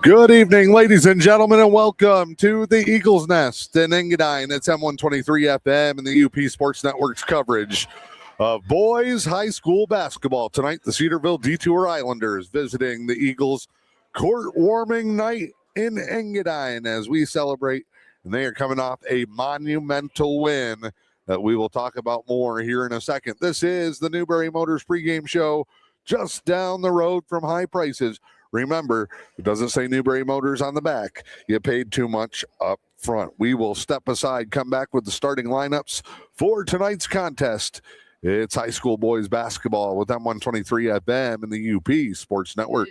Good evening, ladies and gentlemen, and welcome to the Eagles Nest in Engadine. It's M123 FM and the E.U.P Sports Network's coverage of boys high school basketball. Tonight, the Cedarville-DeTour Islanders visiting the Eagles court-warming night in Engadine as we celebrate. And they are coming off a monumental win that we will talk about more here in a second. This is the Newberry Motors pregame show just down the road from High Prices. Remember, it doesn't say Newberry Motors on the back. You paid too much up front. We will step aside, come back with the starting lineups for tonight's contest. It's high school boys basketball with M123 FM and the E.U.P Sports Network.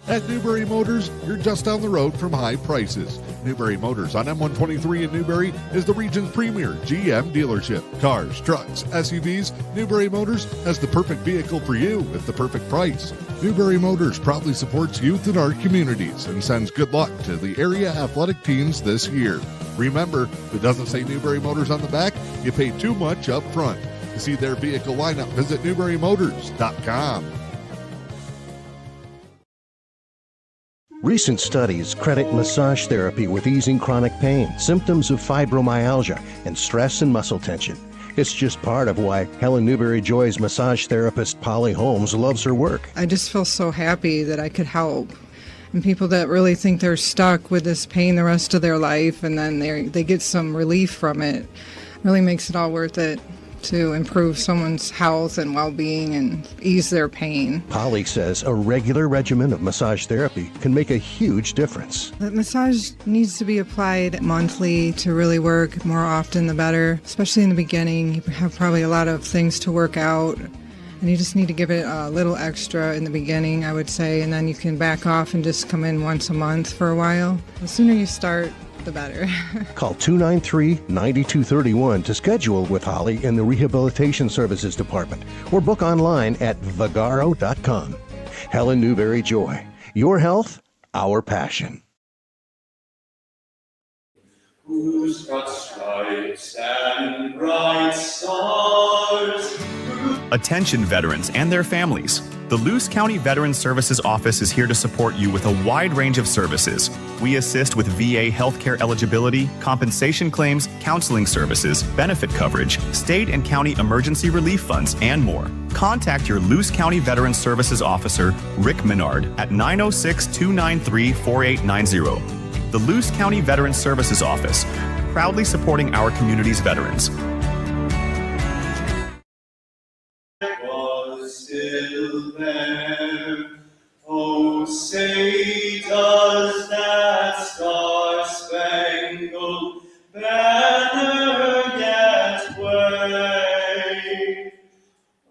At Newberry Motors, you're just down the road from High Prices. Newberry Motors on M123 in Newberry is the region's premier GM dealership. Cars, trucks, SUVs, Newberry Motors has the perfect vehicle for you at the perfect price. Newberry Motors proudly supports youth in our communities and sends good luck to the area athletic teams this year. Remember, if it doesn't say Newberry Motors on the back, you pay too much up front. To see their vehicle lineup, visit NewberryMotors.com. Recent studies credit massage therapy with easing chronic pain, symptoms of fibromyalgia, and stress and muscle tension. It's just part of why Helen Newberry Joy's massage therapist Polly Holmes loves her work. I just feel so happy that I could help. And people that really think they're stuck with this pain the rest of their life and then they get some relief from it, really makes it all worth it to improve someone's health and well-being and ease their pain. Polly says a regular regimen of massage therapy can make a huge difference. The massage needs to be applied monthly to really work. More often the better, especially in the beginning. You have probably a lot of things to work out, and you just need to give it a little extra in the beginning, I would say, and then you can back off and just come in once a month for a while. The sooner you start, the better. Call 293-9231 to schedule with Holly in the Rehabilitation Services Department or book online at vagaro.com. Helen Newberry Joy. Your health, our passion. Who's got stripes and bright stars? Attention veterans and their families. The Luce County Veterans Services Office is here to support you with a wide range of services. We assist with VA healthcare eligibility, compensation claims, counseling services, benefit coverage, state and county emergency relief funds, and more. Contact your Luce County Veterans Services Officer, Rick Menard, at 906-293-4890. The Luce County Veterans Services Office, proudly supporting our community's veterans. Still there. Oh, say does that star-spangled banner yet wave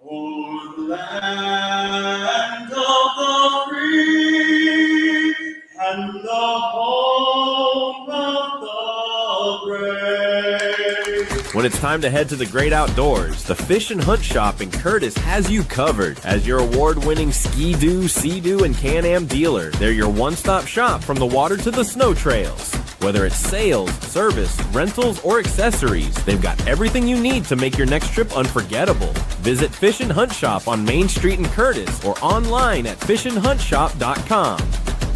o'er the land of the free and the home of the brave? When it's time to head to the great outdoors, the Fish and Hunt Shop in Curtis has you covered. As your award-winning Ski-Doo, Sea-Doo, and Can-Am dealer, they're your one-stop shop from the water to the snow trails. Whether it's sales, service, rentals, or accessories, they've got everything you need to make your next trip unforgettable. Visit Fish and Hunt Shop on Main Street in Curtis or online at fishandhuntshop.com.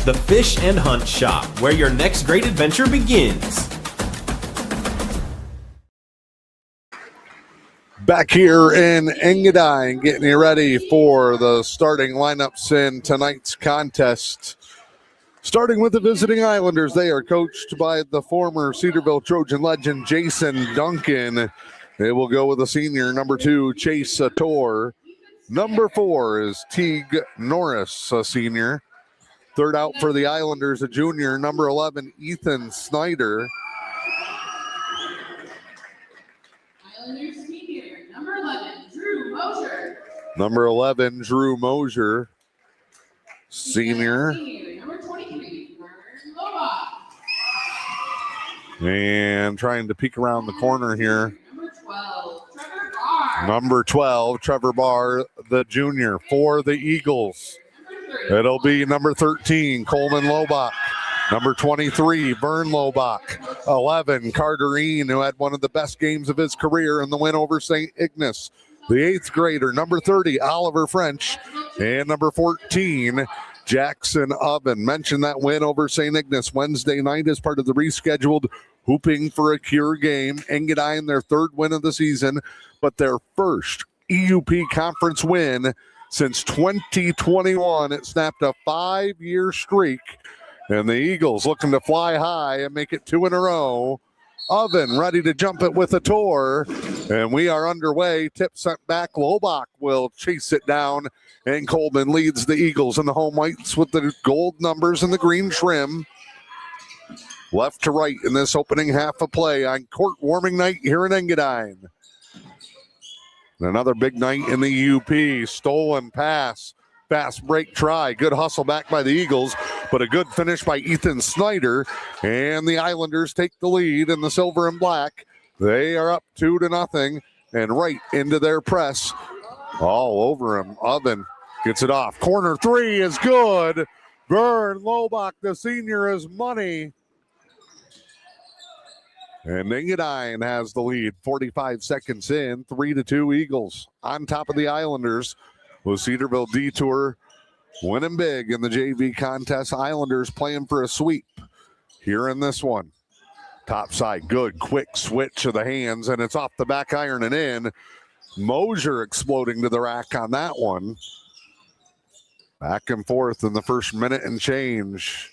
The Fish and Hunt Shop, where your next great adventure begins. Back here in Engadine, getting you ready for the starting lineups in tonight's contest. Starting with the visiting Islanders, they are coached by the former Cedarville Trojan legend, Jason Duncan. They will go with a senior, number 2, Chase Sator. Number 4 is Teague Norris, a senior. Third out for the Islanders, a junior, number 11, Ethan Snyder. Number 11, Drew Mosier, senior. Number 23, Lova. And trying to peek around the corner here. Number 12, Trevor Barr. Number 12, Trevor Barr, the junior for the Eagles. It'll be number 13, Coleman Lobach. Number 23, Vern Lobach. 11, Carter Ean, who had one of the best games of his career in the win over St. Ignace. The 8th grader, number 30, Oliver French. And number 14, Jackson Oven. Mentioned that win over St. Ignace Wednesday night as part of the rescheduled Hooping for a Cure game. Engadine, their third win of the season, but their first EUP Conference win since 2021. It snapped a 5-year streak, and the Eagles looking to fly high and make it 2 in a row. Oven ready to jump it with a tour, and we are underway. Tip sent back. Lobach will chase it down, and Coleman leads the Eagles in the home whites with the gold numbers and the green trim. Left to right in this opening half of play on court warming night here in Engadine. Another big night in the EUP. Stolen pass. Fast break try. Good hustle back by the Eagles, but a good finish by Ethan Snyder. And the Islanders take the lead in the silver and black. They are up 2-0 and right into their press. All over him. Oven gets it off. Corner three is good. Vern Lobach, the senior, is money. And Engadine has the lead. 45 seconds in. 3-2 Eagles on top of the Islanders. With Cedarville-DeTour winning big in the JV contest. Islanders playing for a sweep here in this one. Top side, good, quick switch of the hands, and it's off the back iron and in. Mosier exploding to the rack on that one. Back and forth in the first minute and change.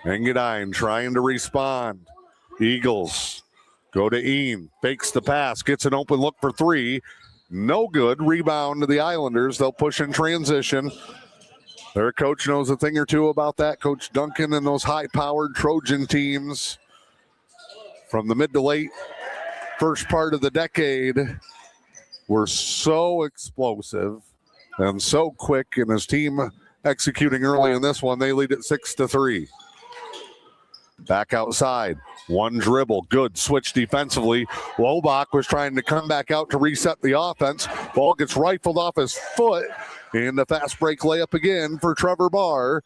Engadine trying to respond. Eagles go to Ian, fakes the pass, gets an open look for three. No good. Rebound to the Islanders. They'll push in transition. Their coach knows a thing or two about that. Coach Duncan and those high-powered Trojan teams from the mid to late first part of the decade were so explosive and so quick, and his team executing early in this one, they lead at 6-3. Back outside. One dribble, good switch defensively. Lobach was trying to come back out to reset the offense. Ball gets rifled off his foot, and the fast break layup again for Trevor Barr.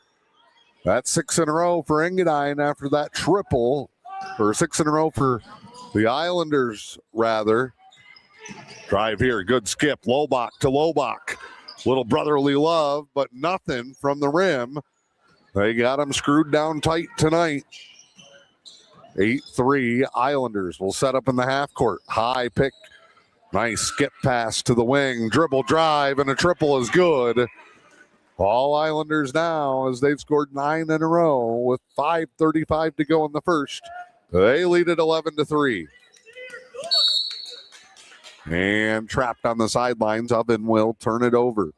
That's 6 in a row for Engadine after that triple, or 6 in a row for the Islanders, rather. Drive here, good skip. Lobach to Lobach. Little brotherly love, but nothing from the rim. They got him screwed down tight tonight. 8-3 Islanders will set up in the half court. High pick. Nice skip pass to the wing. Dribble drive, and a triple is good. All Islanders now, as they've scored 9 in a row with 5:35 to go in the first. They lead at 11-3. And trapped on the sidelines. Oven will turn it over.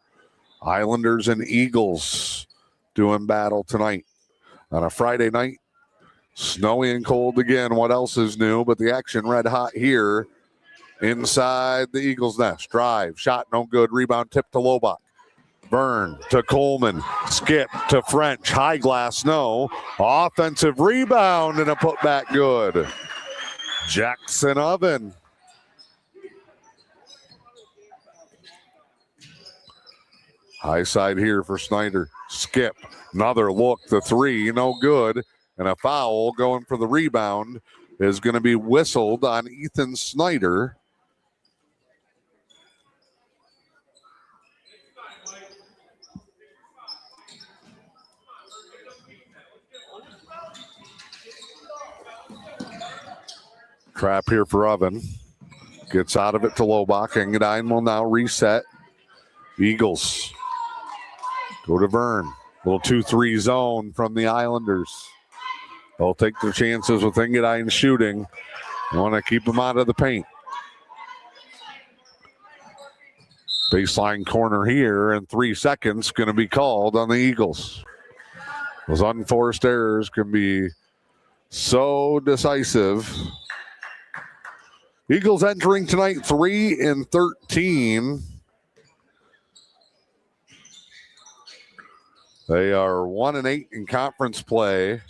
Islanders and Eagles doing battle tonight on a Friday night. Snowy and cold again. What else is new? But the action red hot here inside the Eagles' nest. Drive, shot no good. Rebound tip to Lobach. Vern to Coleman. Skip to French. High glass, no. Offensive rebound and a putback good. Jackson Oven. High side here for Snyder. Skip. Another look. The three, no good. And a foul going for the rebound is going to be whistled on Ethan Snyder. Trap here for Oven. Gets out of it to Lobach. Engadine will now reset. Eagles go to Vern. Little 2-3 zone from the Islanders. They'll take their chances with Engadine shooting. Want to keep them out of the paint. Baseline corner here, and 3 seconds going to be called on the Eagles. Those unforced errors can be so decisive. Eagles entering tonight 3-13. They are 1-8 in conference play.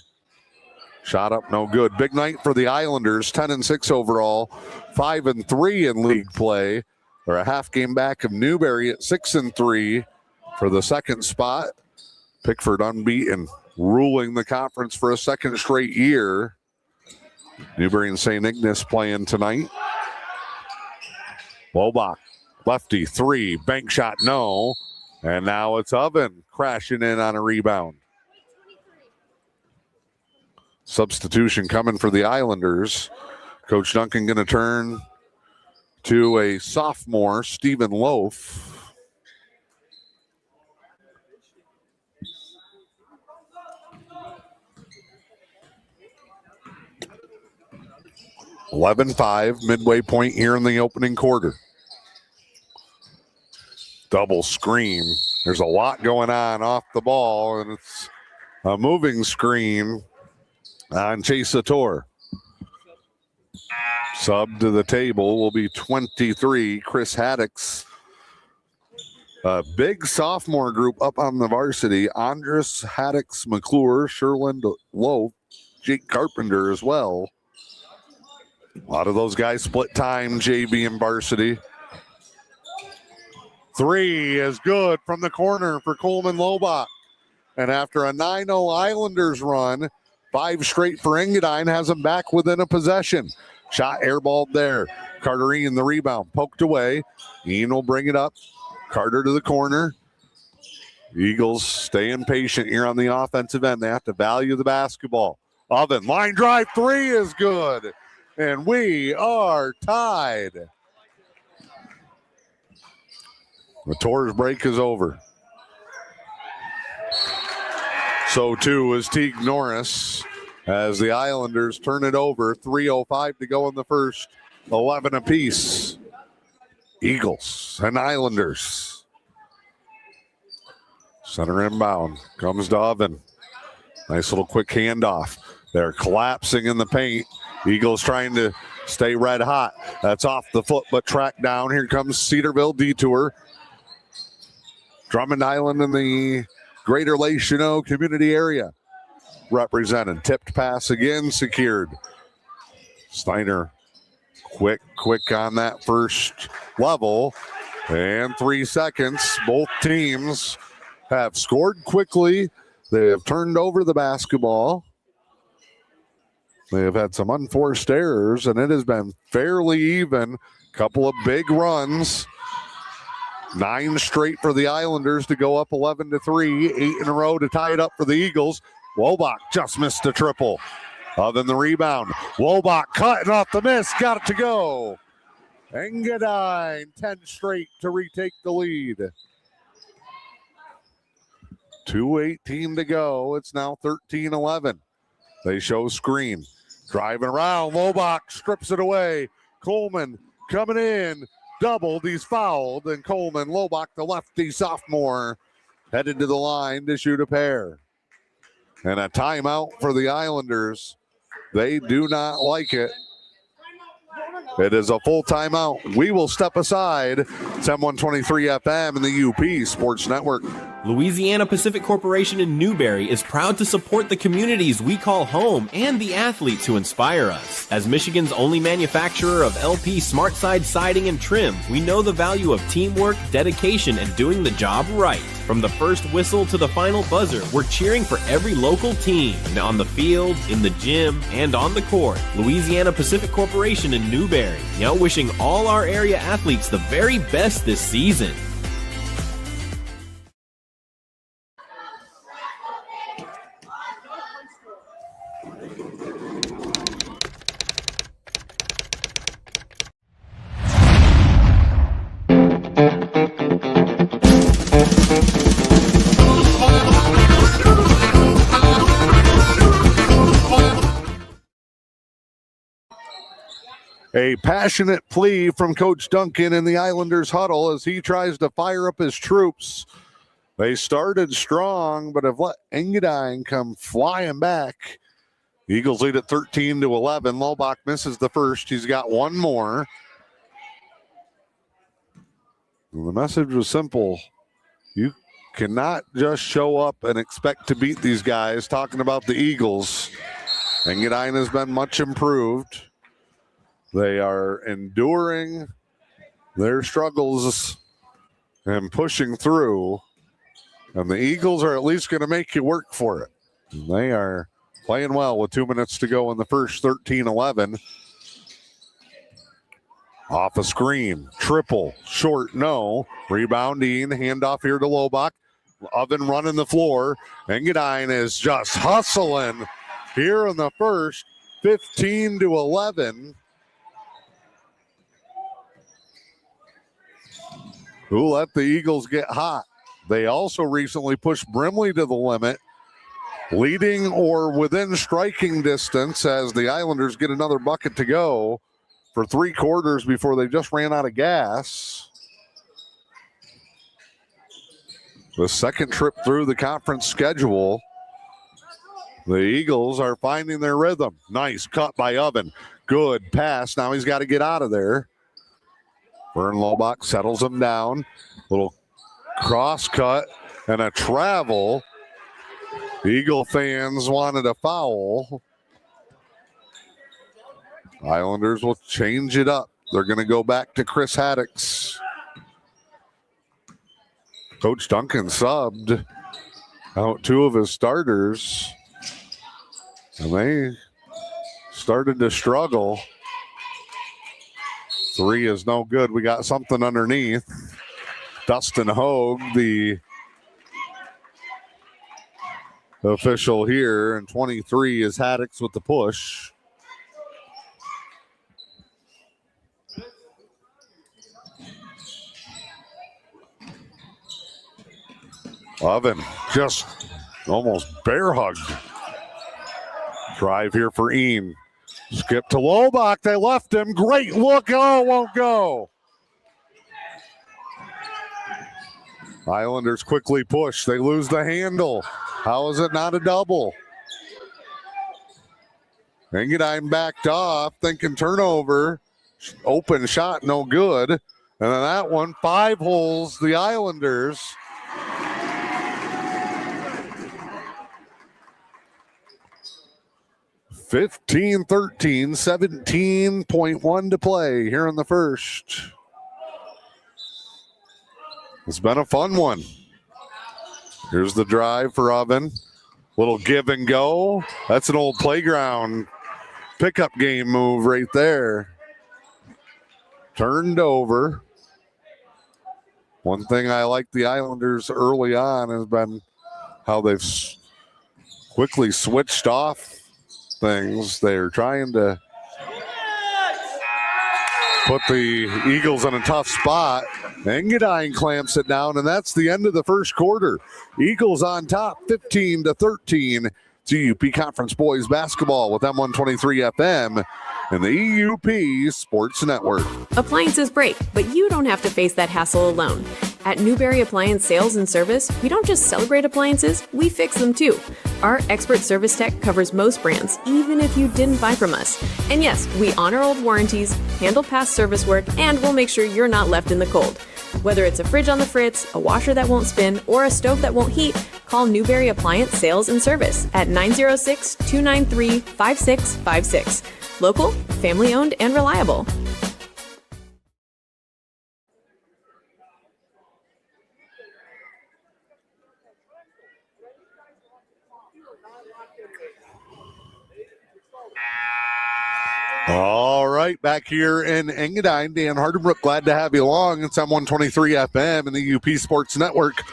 Shot up, no good. Big night for the Islanders, 10-6 overall, 5-3 in league play. They're a half game back of Newberry at 6-3 for the second spot. Pickford unbeaten, ruling the conference for a second straight year. Newberry and St. Ignace playing tonight. Lobach, lefty, three, bank shot, no. And now it's Oven crashing in on a rebound. Substitution coming for the Islanders. Coach Duncan going to turn to a sophomore, Stephen Loaf. (11-5) midway point here in the opening quarter. Double screen. There's a lot going on off the ball, and it's a moving screen on Chase DeTour. Sub to the table will be 23, Chris Haddix. A big sophomore group up on the varsity. Andres, Haddix, McClure, Sherland, Loaf, Jake Carpenter as well. A lot of those guys split time, JV and varsity. Three is good from the corner for Coleman Lobach. And after a 9-0 Islanders run, 5 straight for Engadine has them back within a possession. Shot airballed there. Carter Ian the rebound. Poked away. Ian will bring it up. Carter to the corner. Eagles staying patient here on the offensive end. They have to value the basketball. Oven, line drive, 3 is good. And we are tied. The Tours break is over. So too is Teague Norris as the Islanders turn it over. 3:05 to go in the first. 11 apiece. Eagles and Islanders. Center inbound. Comes to Oven. Nice little quick handoff. They're collapsing in the paint. Eagles trying to stay red hot. That's off the foot, but tracked down. Here comes Cedarville-DeTour. Drummond Island in the Greater Lake Chanot community area represented. Tipped pass again, secured. Steiner quick on that first level. And 3 seconds. Both teams have scored quickly. They have turned over the basketball. They have had some unforced errors, and it has been fairly even. Couple of big runs. 9 straight for the Islanders to go up 11-3. 8 in a row to tie it up for the Eagles. Wobach just missed a triple. Then the rebound. Wobach cutting off the miss. Got it to go. Engadine 10 straight to retake the lead. 2:18 to go. It's now 13-11. They show screen. Driving around. Wobach strips it away. Coleman coming in. Doubled. He's fouled. And Coleman, Lobach, the lefty sophomore, headed to the line to shoot a pair. And a timeout for the Islanders. They do not like it. It is a full timeout. We will step aside. It's M123 FM and the EUP Sports Network. Louisiana Pacific Corporation in Newberry is proud to support the communities we call home and the athletes who inspire us. As Michigan's only manufacturer of LP SmartSide siding and trim, we know the value of teamwork, dedication, and doing the job right. From the first whistle to the final buzzer, we're cheering for every local team. On the field, in the gym, and on the court. Louisiana Pacific Corporation in Newberry. Now wishing all our area athletes the very best this season. A passionate plea from Coach Duncan in the Islanders huddle as he tries to fire up his troops. They started strong, but have let Engadine come flying back. Eagles lead at 13-11. Lobach misses the first. He's got one more. The message was simple. You cannot just show up and expect to beat these guys. Talking about the Eagles. Engadine has been much improved. They are enduring their struggles and pushing through. And the Eagles are at least going to make you work for it. And they are playing well with 2 minutes to go in the first. 13-11. Off a screen, triple, short, no. Rebounding, handoff here to Lobach. Oven running the floor. Engadine is just hustling here in the first, 15-11. Who let the Eagles get hot? They also recently pushed Brimley to the limit, leading or within striking distance as the Islanders get another bucket to go for 3 quarters before they just ran out of gas. The second trip through the conference schedule. The Eagles are finding their rhythm. Nice cut by Oven. Good pass. Now he's got to get out of there. Vern Lobach settles him down. Little cross cut and a travel. The Eagle fans wanted a foul. Islanders will change it up. They're going to go back to Chris Haddix. Coach Duncan subbed out 2 of his starters, and they started to struggle. 3 is no good. We got something underneath. Dustin Hogue, the official here, and 23 is Haddix with the push. Oven just almost bear hugged. Drive here for Ean. Skip to Lobach. They left him. Great look. Oh, won't go. Islanders quickly push. They lose the handle. How is it not a double? Engadine backed off, thinking turnover. Open shot, no good. And then that one, 5 holes, the Islanders. (15-13), 17.1 to play here in the first. It's been a fun one. Here's the drive for Oven. Little give and go. That's an old playground pickup game move right there. Turned over. One thing I like the Islanders early on has been how they've quickly switched off things. They're trying to put the Eagles in a tough spot. Engadine clamps it down, and that's the end of the first quarter. Eagles on top, 15-13. It's E.U.P Conference Boys Basketball with M123 FM and the E.U.P Sports Network. Appliances break, but you don't have to face that hassle alone. At Newberry Appliance Sales and Service, we don't just celebrate appliances, we fix them too. Our expert service tech covers most brands, even if you didn't buy from us. And yes, we honor old warranties, handle past service work, and we'll make sure you're not left in the cold. Whether it's a fridge on the fritz, a washer that won't spin, or a stove that won't heat, call Newberry Appliance Sales and Service at 906-293-5656. Local, family-owned, and reliable. All right, back here in Engadine, Dan Hardenbrook, glad to have you along. It's M123 FM and the E.U.P Sports Network.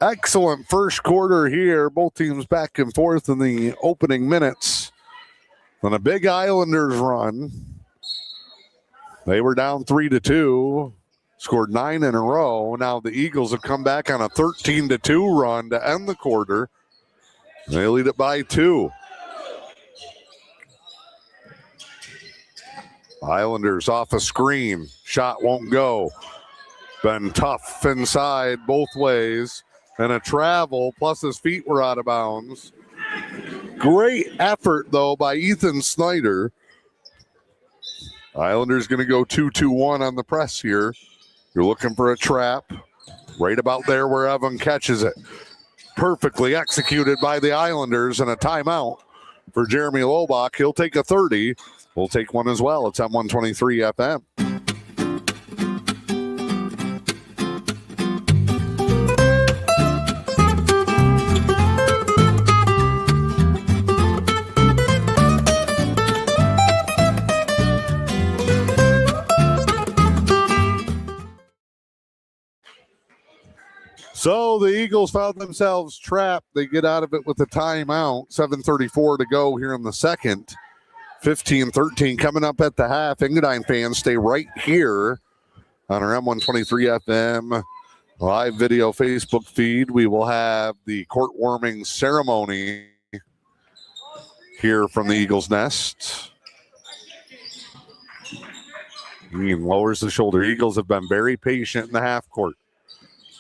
Excellent first quarter here. Both teams back and forth in the opening minutes. On a big Islanders run. They were down 3-2, scored 9 in a row. Now the Eagles have come back on a 13-2 run to end the quarter. They lead it by 2. Islanders off a screen. Shot won't go. Been tough inside both ways. And a travel, plus his feet were out of bounds. Great effort, though, by Ethan Snyder. Islanders going to go 2-2-1 on the press here. You're looking for a trap. Right about there where Evan catches it. Perfectly executed by the Islanders, and a timeout for Jeremy Lobach. He'll take a 30. We'll take one as well. It's M123 FM. So the Eagles found themselves trapped. They get out of it with a timeout. 7:34 to go here in the second. 15-13 coming up at the half. Engadine fans, stay right here on our M123 FM live video Facebook feed. We will have the court warming ceremony here from the Eagles Nest. He lowers the shoulder. Eagles have been very patient in the half court.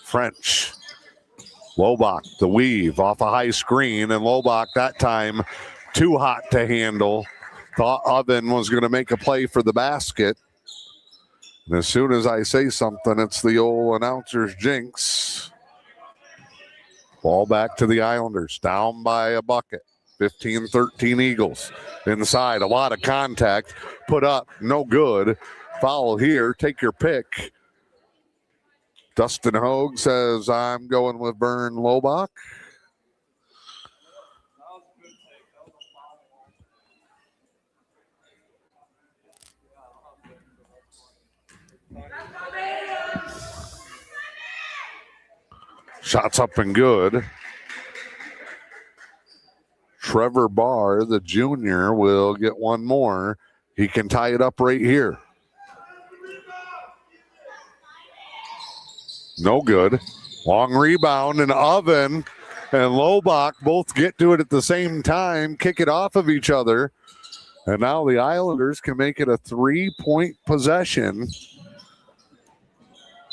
French. Lobach, the weave off a high screen, and Lobach that time too hot to handle. Thought Oven was going to make a play for the basket. And as soon as I say something, it's the old announcer's jinx. Ball back to the Islanders, down by a bucket. 15-13 Eagles. Inside, a lot of contact. Put up, no good. Foul here, take your pick. Dustin Hogue says, I'm going with Vern Lobach. Shots up and good. Trevor Barr, the junior, will get one more. He can tie it up right here. No good. Long rebound, and Oven and Lobach both get to it at the same time, kick it off of each other. And now the Islanders can make it a 3-point possession.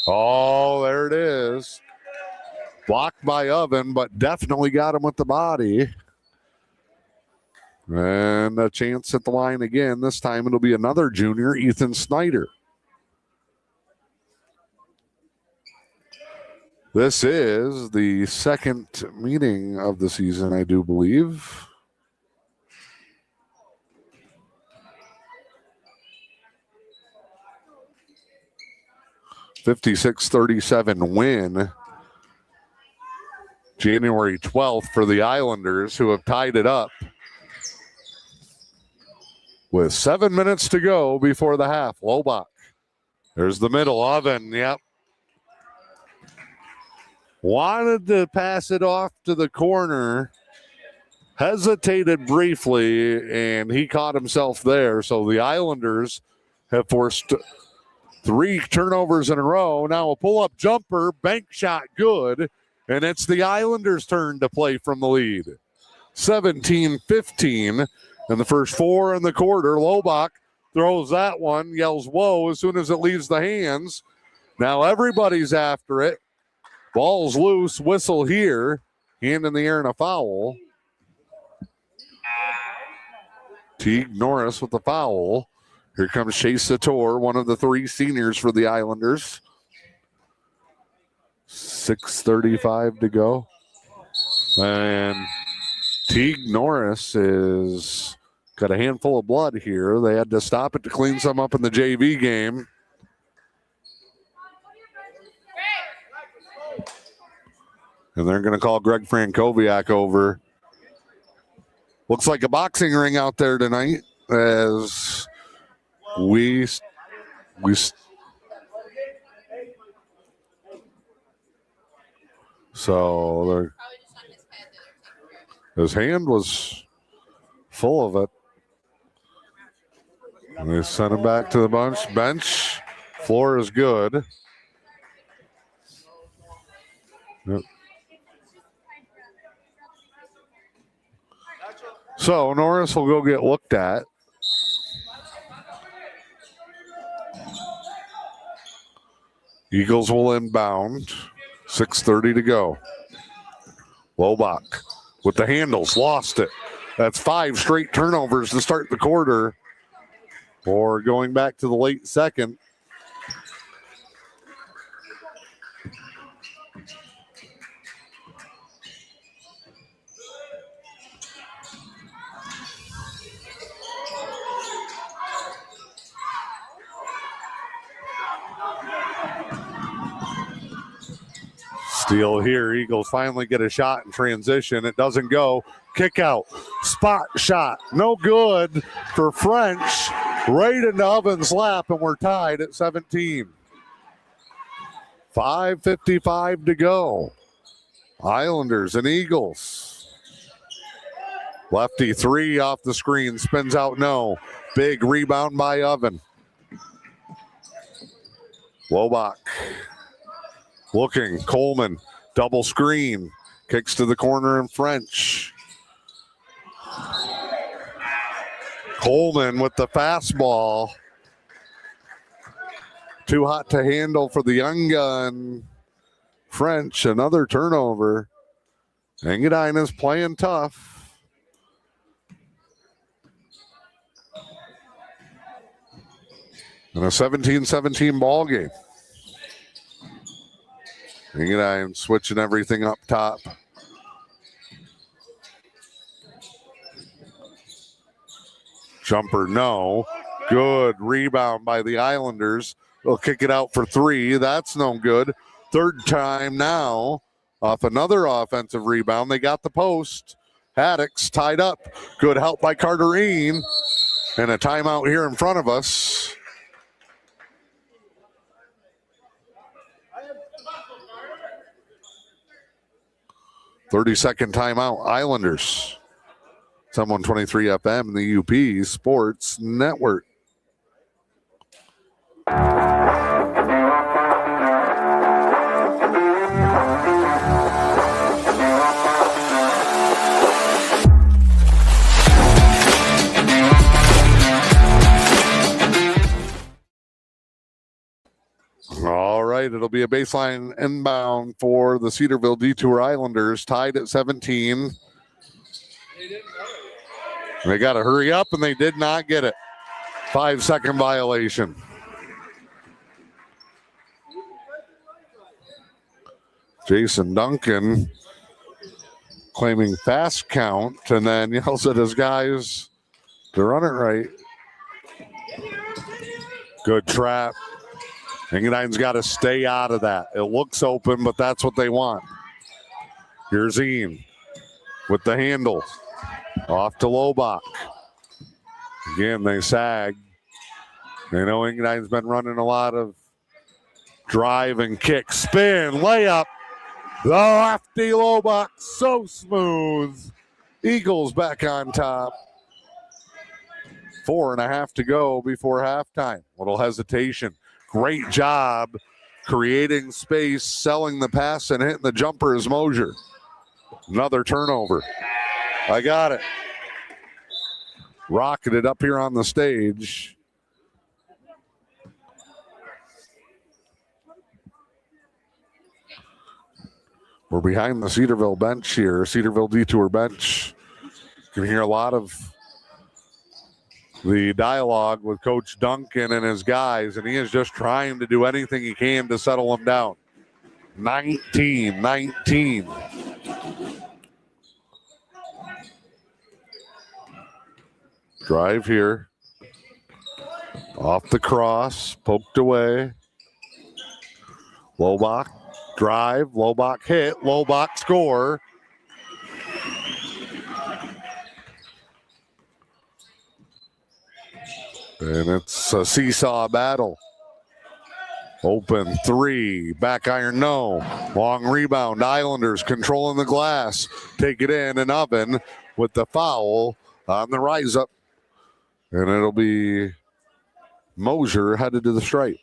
Oh, there it is. Blocked by Oven, but definitely got him with the body. And a chance at the line again. This time it'll be another junior, Ethan Snyder. This is the second meeting of the season, I do believe. (56-37) win. January 12th for the Islanders, who have tied it up with 7 minutes to go before the half. Lobach. There's the middle. Oven, yep. Wanted to pass it off to the corner. Hesitated briefly, and he caught himself there. So the Islanders have forced 3 turnovers in a row. Now a pull-up jumper, bank shot good. And it's the Islanders' turn to play from the lead. 17-15 in the first 4 in the quarter. Lobach throws that one, yells, whoa, as soon as it leaves the hands. Now everybody's after it. Ball's loose, whistle here. Hand in the air and a foul. Teague Norris with the foul. Here comes Chase DeTour, one of the 3 seniors for the Islanders. 6:35 to go. And Teague Norris is got a handful of blood here. They had to stop it to clean some up in the JV game. And they're going to call Greg Frankowiak over. Looks like a boxing ring out there tonight as we so his hand was full of it. And they sent him back to the bench. Floor is good. Yep. So Norris will go get looked at. Eagles will inbound. 6:30 to go. Lobach with the handles, lost it. That's 5 straight turnovers to start the quarter. Or going back to the late second. Steal here. Eagles finally get a shot in transition. It doesn't go. Kick out. Spot shot. No good for French. Right into Oven's lap, and we're tied at 17. 5:55 to go. Islanders and Eagles. Lefty three off the screen, spins out no. Big rebound by Oven. Lobach looking, Coleman, double screen, kicks to the corner in French. Coleman with the fastball. Too hot to handle for the young gun. French, another turnover. Engadine is playing tough. In a 17-17 ball game. Engadine switching everything up top. Jumper, no. Good rebound by the Islanders. They'll kick it out for three. That's no good. Third time now off another offensive rebound. They got the post. Haddix tied up. Good help by Carterine. And a timeout here in front of us. "30-second timeout, Islanders." 123 FM, the E.U.P. Sports Network. All right, it'll be a baseline inbound for the Cedarville-DeTour Islanders, tied at 17. They got to hurry up, and they did not get it. 5-second violation. Jason Duncan claiming fast count, and then yells at his guys to run it right. Good trap. Engadine's got to stay out of that. It looks open, but that's what they want. Here's Ian with the handle. Off to Lobach. Again, they sag. They know Engadine's been running a lot of drive and kick. Spin, layup. The lefty Lobach, so smooth. Eagles back on top. 4.5 to go before halftime. Little hesitation. Great job creating space, selling the pass, and hitting the jumper is Mosier. Another turnover. I got it. Rocketed up here on the stage. We're behind the Cedarville bench here, Cedarville-DeTour bench. You can hear a lot of the dialogue with Coach Duncan and his guys, and he is just trying to do anything he can to settle them down. 19-19. Drive here. Off the cross, poked away. Lobach, drive, Lobach hit, Lobach score. And it's a seesaw battle. Open three, back iron no. Long rebound, Islanders controlling the glass. Take it in, and Oven with the foul on the rise up. And it'll be Mosier headed to the stripe.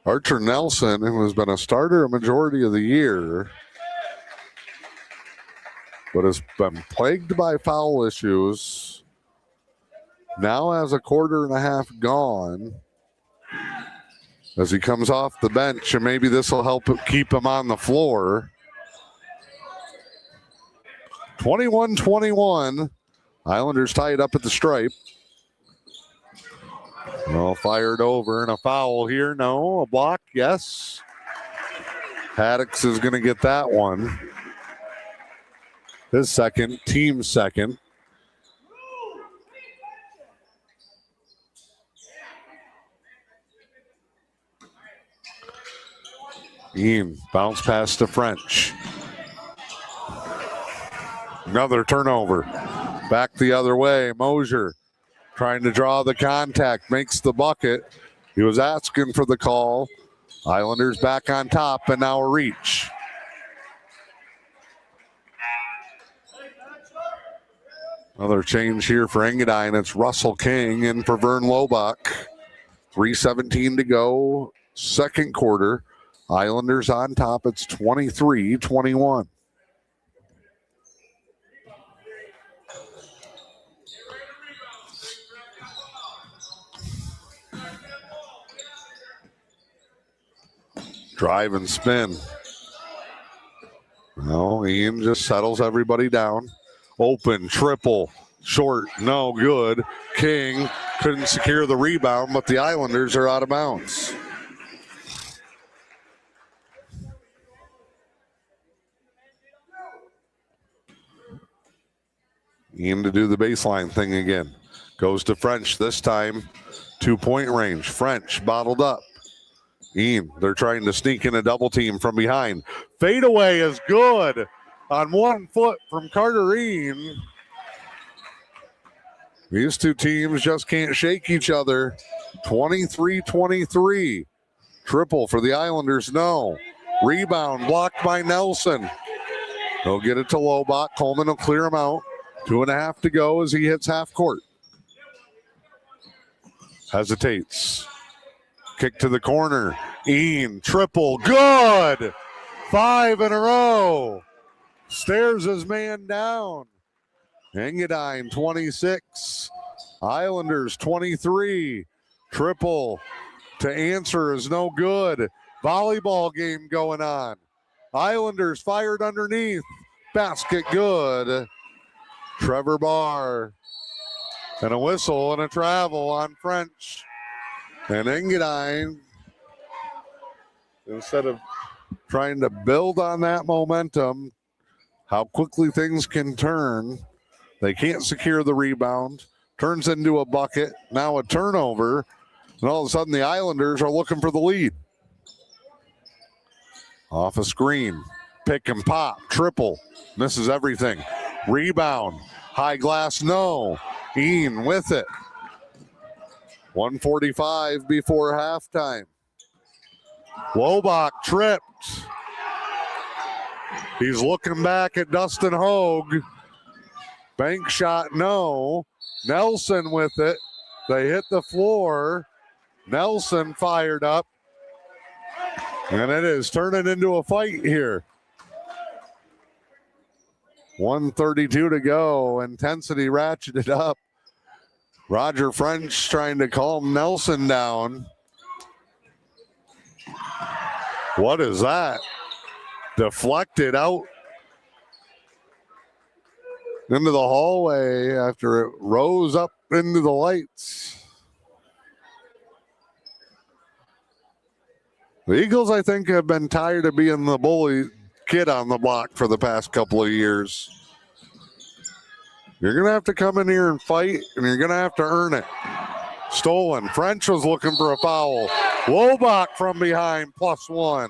Archer Nelson, who has been a starter a majority of the year, but has been plagued by foul issues, now has a 1.5 gone as he comes off the bench, and maybe this will help keep him on the floor. 21-21. Islanders tie it up at the stripe. Well, fired over, and a foul here. No, a block, yes. Haddix is going to get that one. His second, team second. Ian, bounce pass to French. Another turnover. Back the other way. Mosier trying to draw the contact. Makes the bucket. He was asking for the call. Islanders back on top, and now a reach. Another change here for Engadine. It's Russell King in for Vern Lobach. 3:17 to go. Second quarter. Islanders on top. It's 23-21. Drive and spin. No, Ian just settles everybody down. Open, triple, short, no good. King couldn't secure the rebound, but the Islanders are out of bounds. Ian to do the baseline thing again. Goes to French this time. 2-point range. French bottled up. Ian, they're trying to sneak in a double team from behind. Fadeaway is good on 1 foot from Carter Ian. These two teams just can't shake each other. 23-23. Triple for the Islanders, no. Rebound blocked by Nelson. They'll get it to Lobach. Coleman will clear him out. 2.5 to go as he hits half court. Hesitates. Kick to the corner. Ian, triple, good. 5 in a row. Stares his man down. Engadine 26. Islanders 23. Triple to answer is no good. Volleyball game going on. Islanders fired underneath. Basket good. Trevor Barr. And a whistle and a travel on French. And Engadine, instead of trying to build on that momentum, how quickly things can turn, they can't secure the rebound. Turns into a bucket. Now a turnover. And all of a sudden the Islanders are looking for the lead. Off a screen. Pick and pop. Triple. Misses everything. Rebound. High glass, no. Ian with it. 1:45 before halftime. Lobach tripped. He's looking back at Dustin Hogue. Bank shot, no. Nelson with it. They hit the floor. Nelson fired up. And it is turning into a fight here. 1:32 to go. Intensity ratcheted up. Roger French trying to calm Nelson down. What is that? Deflected out into the hallway after it rose up into the lights. The Eagles, I think, have been tired of being the bully kid on the block for the past couple of years. You're going to have to come in here and fight, and you're going to have to earn it. Stolen. French was looking for a foul. Lobach from behind, +1.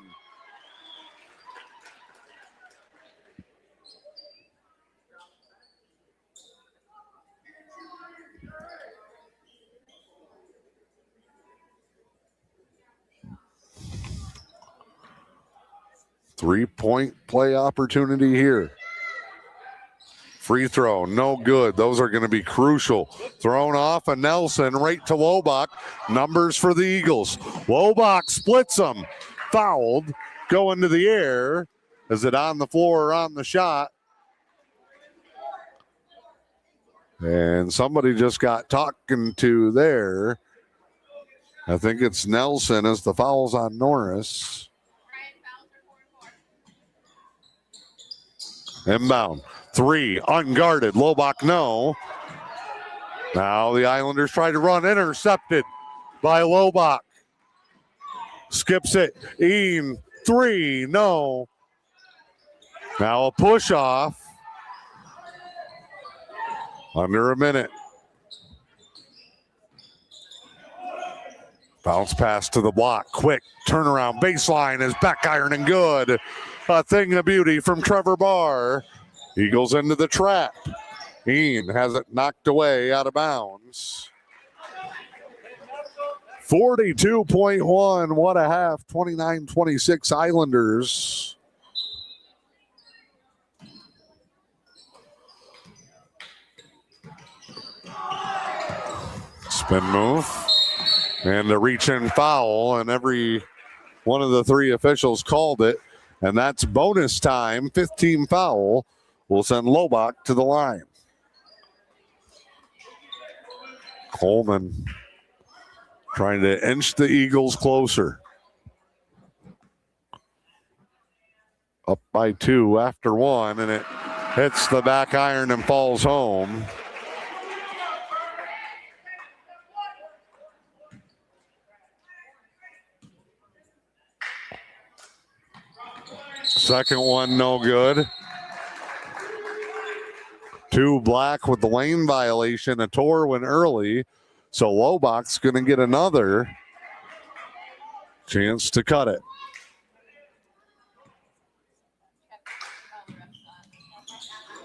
Three-point play opportunity here. Free throw, no good. Those are going to be crucial. Thrown off of Nelson right to Lobach. Numbers for the Eagles. Lobach splits them. Fouled. Go into the air. Is it on the floor or on the shot? And somebody just got talking to there. I think it's Nelson as the foul's on Norris. Inbound. 3, unguarded. Lobach, no. Now the Islanders try to run. Intercepted by Lobach. Skips it. Ian, 3, no. Now a push off. Under a minute. Bounce pass to the block. Quick turnaround. Baseline is back iron and good. A thing of beauty from Trevor Barr. Eagles into the trap. Ian has it knocked away out of bounds. 42.1. What a half. 29-26 Islanders. Spin move. And a reach-in foul, and every one of the three officials called it. And that's bonus time. 15 foul will send Lobach to the line. Coleman trying to inch the Eagles closer. Up by 2 after 1, and it hits the back iron and falls home. Second one, no good. 2 black with the lane violation. DeTour went early, so Lobach's going to get another chance to cut it.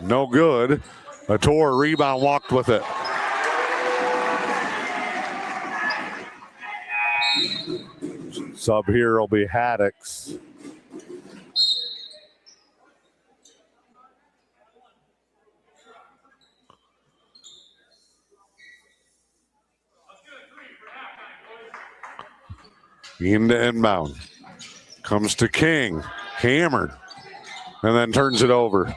No good. DeTour rebound, walked with it. Sub here will be Haddix. Into inbound. Comes to King. Hammered. And then turns it over.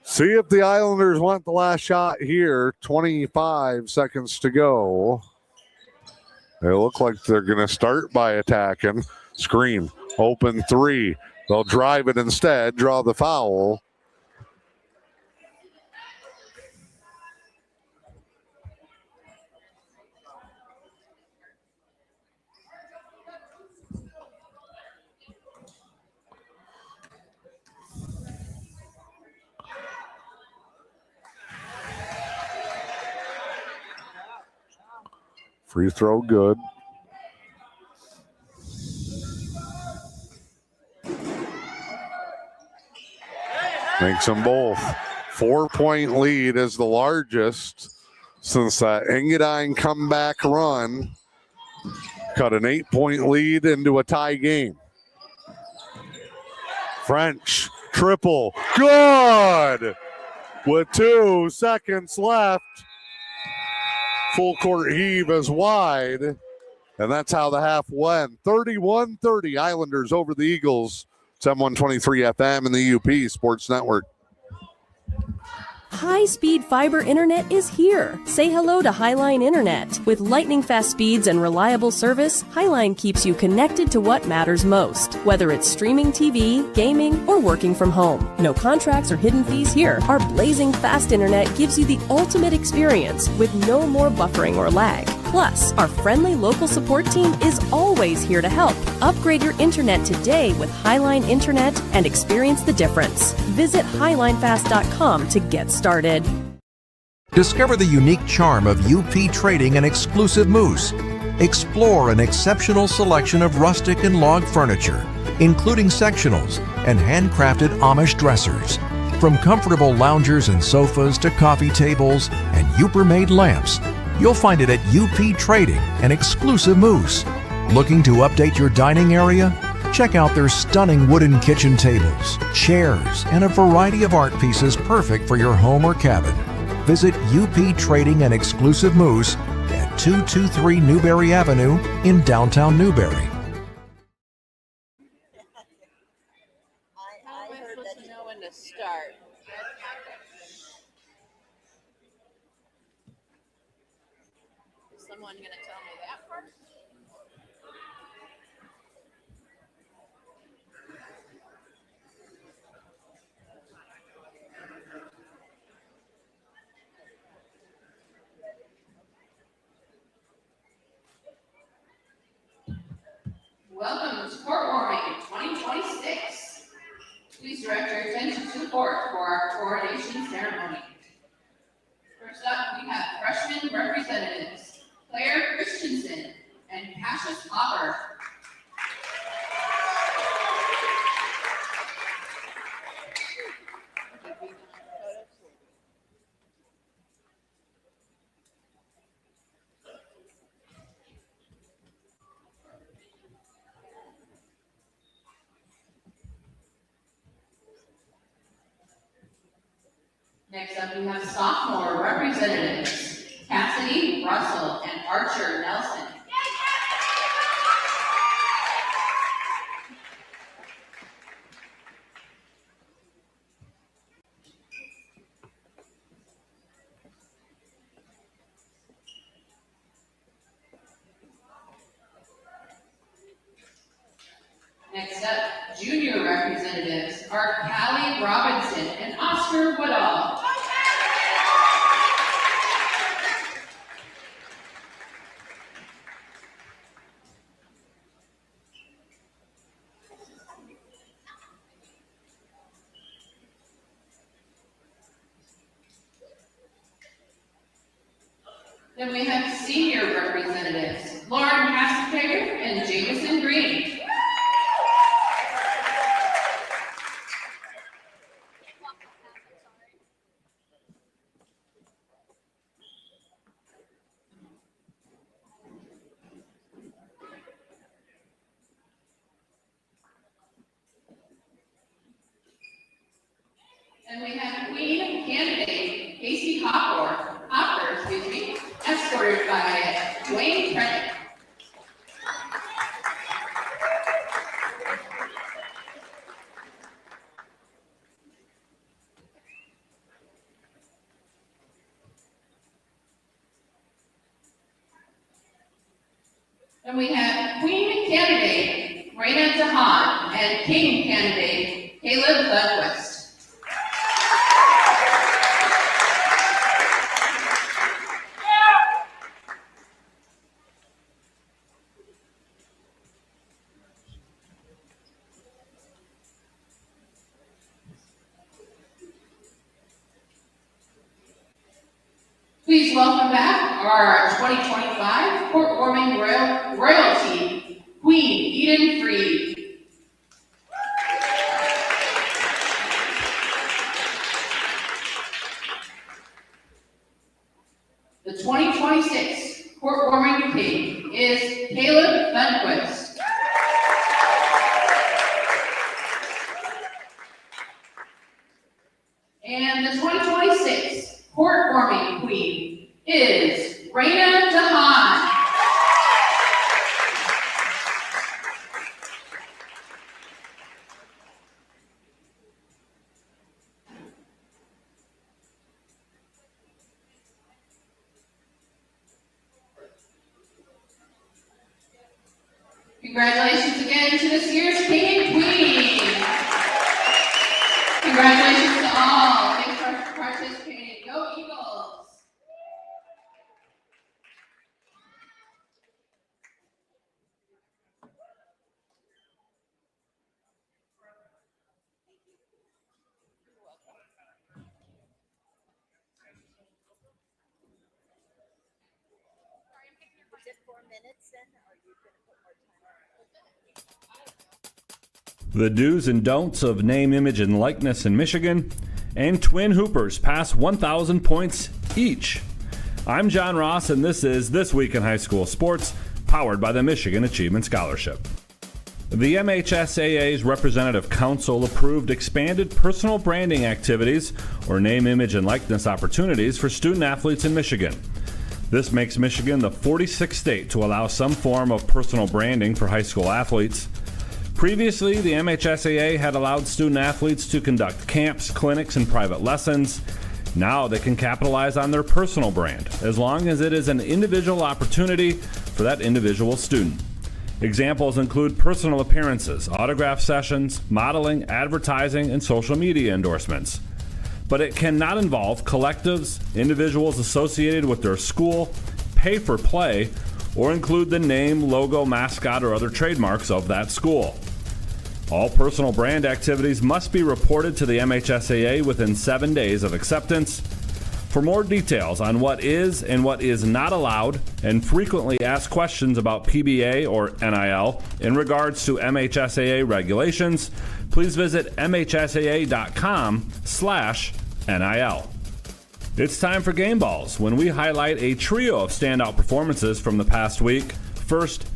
See if the Islanders want the last shot here. 25 seconds to go. They look like they're going to start by attacking. Screen. Open 3. They'll drive it instead. Draw the foul. Free throw good. Makes them both. 4-point lead is the largest since that Engadine comeback run. Cut an 8-point lead into a tie game. French triple. Good! With 2 seconds left. Full court heave is wide. And that's how the half went. 31-30 Islanders over the Eagles. It's M123 FM and the E.U.P Sports Network. High-speed fiber internet is here. Say hello to Highline Internet. With lightning-fast speeds and reliable service, Highline keeps you connected to what matters most. Whether it's streaming TV, gaming, or working from home. No contracts or hidden fees here. Our blazing fast internet gives you the ultimate experience with no more buffering or lag. Plus, our friendly local support team is always here to help. Upgrade your internet today with Highline Internet and experience the difference. Visit highlinefast.com to get started. Discover the unique charm of E.U.P Trading and exclusive moose. Explore an exceptional selection of rustic and log furniture, including sectionals and handcrafted Amish dressers. From comfortable loungers and sofas to coffee tables and E.U.P-made lamps, you'll find it at E.U.P Trading and exclusive moose. Looking to update your dining area? Check out their stunning wooden kitchen tables, chairs, and a variety of art pieces perfect for your home or cabin. Visit E.U.P Trading and Exclusive Moose at 223 Newberry Avenue in downtown Newberry. How am I supposed to know when to start? Is someone going to tell me that part? Welcome to Court Warming 2026. Please direct your attention to the court for our coronation ceremony. First up, we have freshman representatives, Claire Christensen and Cassius Hopper. Next up, we have sophomore representatives, Cassidy Russell and Archer Nelson. Next up, junior representatives are Callie Robinson and Oscar Woodall. Then we have senior representatives, Lauren Hassinger and Jameson Green. And we have Queen candidate Casey Hopper, escorted by Dwayne Trent. And we have Queen candidate Raina Jahan and King candidate Caleb Lundquist. Please welcome back our 2025 court warming royalty, Queen Eden Freed. The 2026 court warming king is Caleb Lundquist. And the 2026 court warming queen is Raina Jahan. Congratulations again to this year's king and queen. Congratulations to all. Thanks for participating. Go Eagles. Is it 4 minutes then, or are you going to put more time? The do's and don'ts of name, image, and likeness in Michigan, and twin hoopers pass 1,000 points each. I'm John Ross, and this is This Week in High School Sports, powered by the Michigan Achievement Scholarship. The MHSAA's Representative Council approved expanded personal branding activities, or name, image, and likeness opportunities for student athletes in Michigan. This makes Michigan the 46th state to allow some form of personal branding for high school athletes. Previously, the MHSAA had allowed student athletes to conduct camps, clinics, and private lessons. Now they can capitalize on their personal brand, as long as it is an individual opportunity for that individual student. Examples include personal appearances, autograph sessions, modeling, advertising, and social media endorsements. But it cannot involve collectives, individuals associated with their school, pay for play, or include the name, logo, mascot, or other trademarks of that school. All personal brand activities must be reported to the MHSAA within 7 days of acceptance. For more details on what is and what is not allowed and frequently asked questions about PBA or NIL in regards to MHSAA regulations, please visit mhsaa.com/NIL. It's time for Game Balls, when we highlight a trio of standout performances from the past week. First,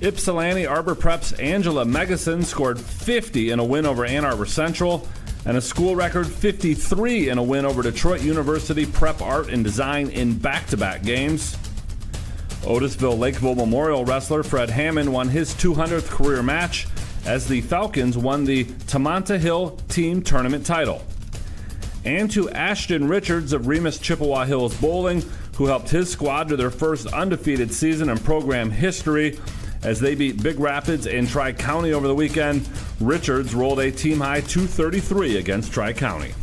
Ypsilanti Arbor Prep's Angela Megason scored 50 in a win over Ann Arbor Central, and a school record 53 in a win over Detroit University Prep Art and Design in back-to-back games. Otisville-Lakeville Memorial wrestler Fred Hammond won his 200th career match as the Falcons won the Tamonta Hill Team Tournament title. And to Ashton Richards of Remus Chippewa Hills Bowling, who helped his squad to their first undefeated season in program history as they beat Big Rapids and Tri-County over the weekend. Richards rolled a team-high 233 against Tri-County.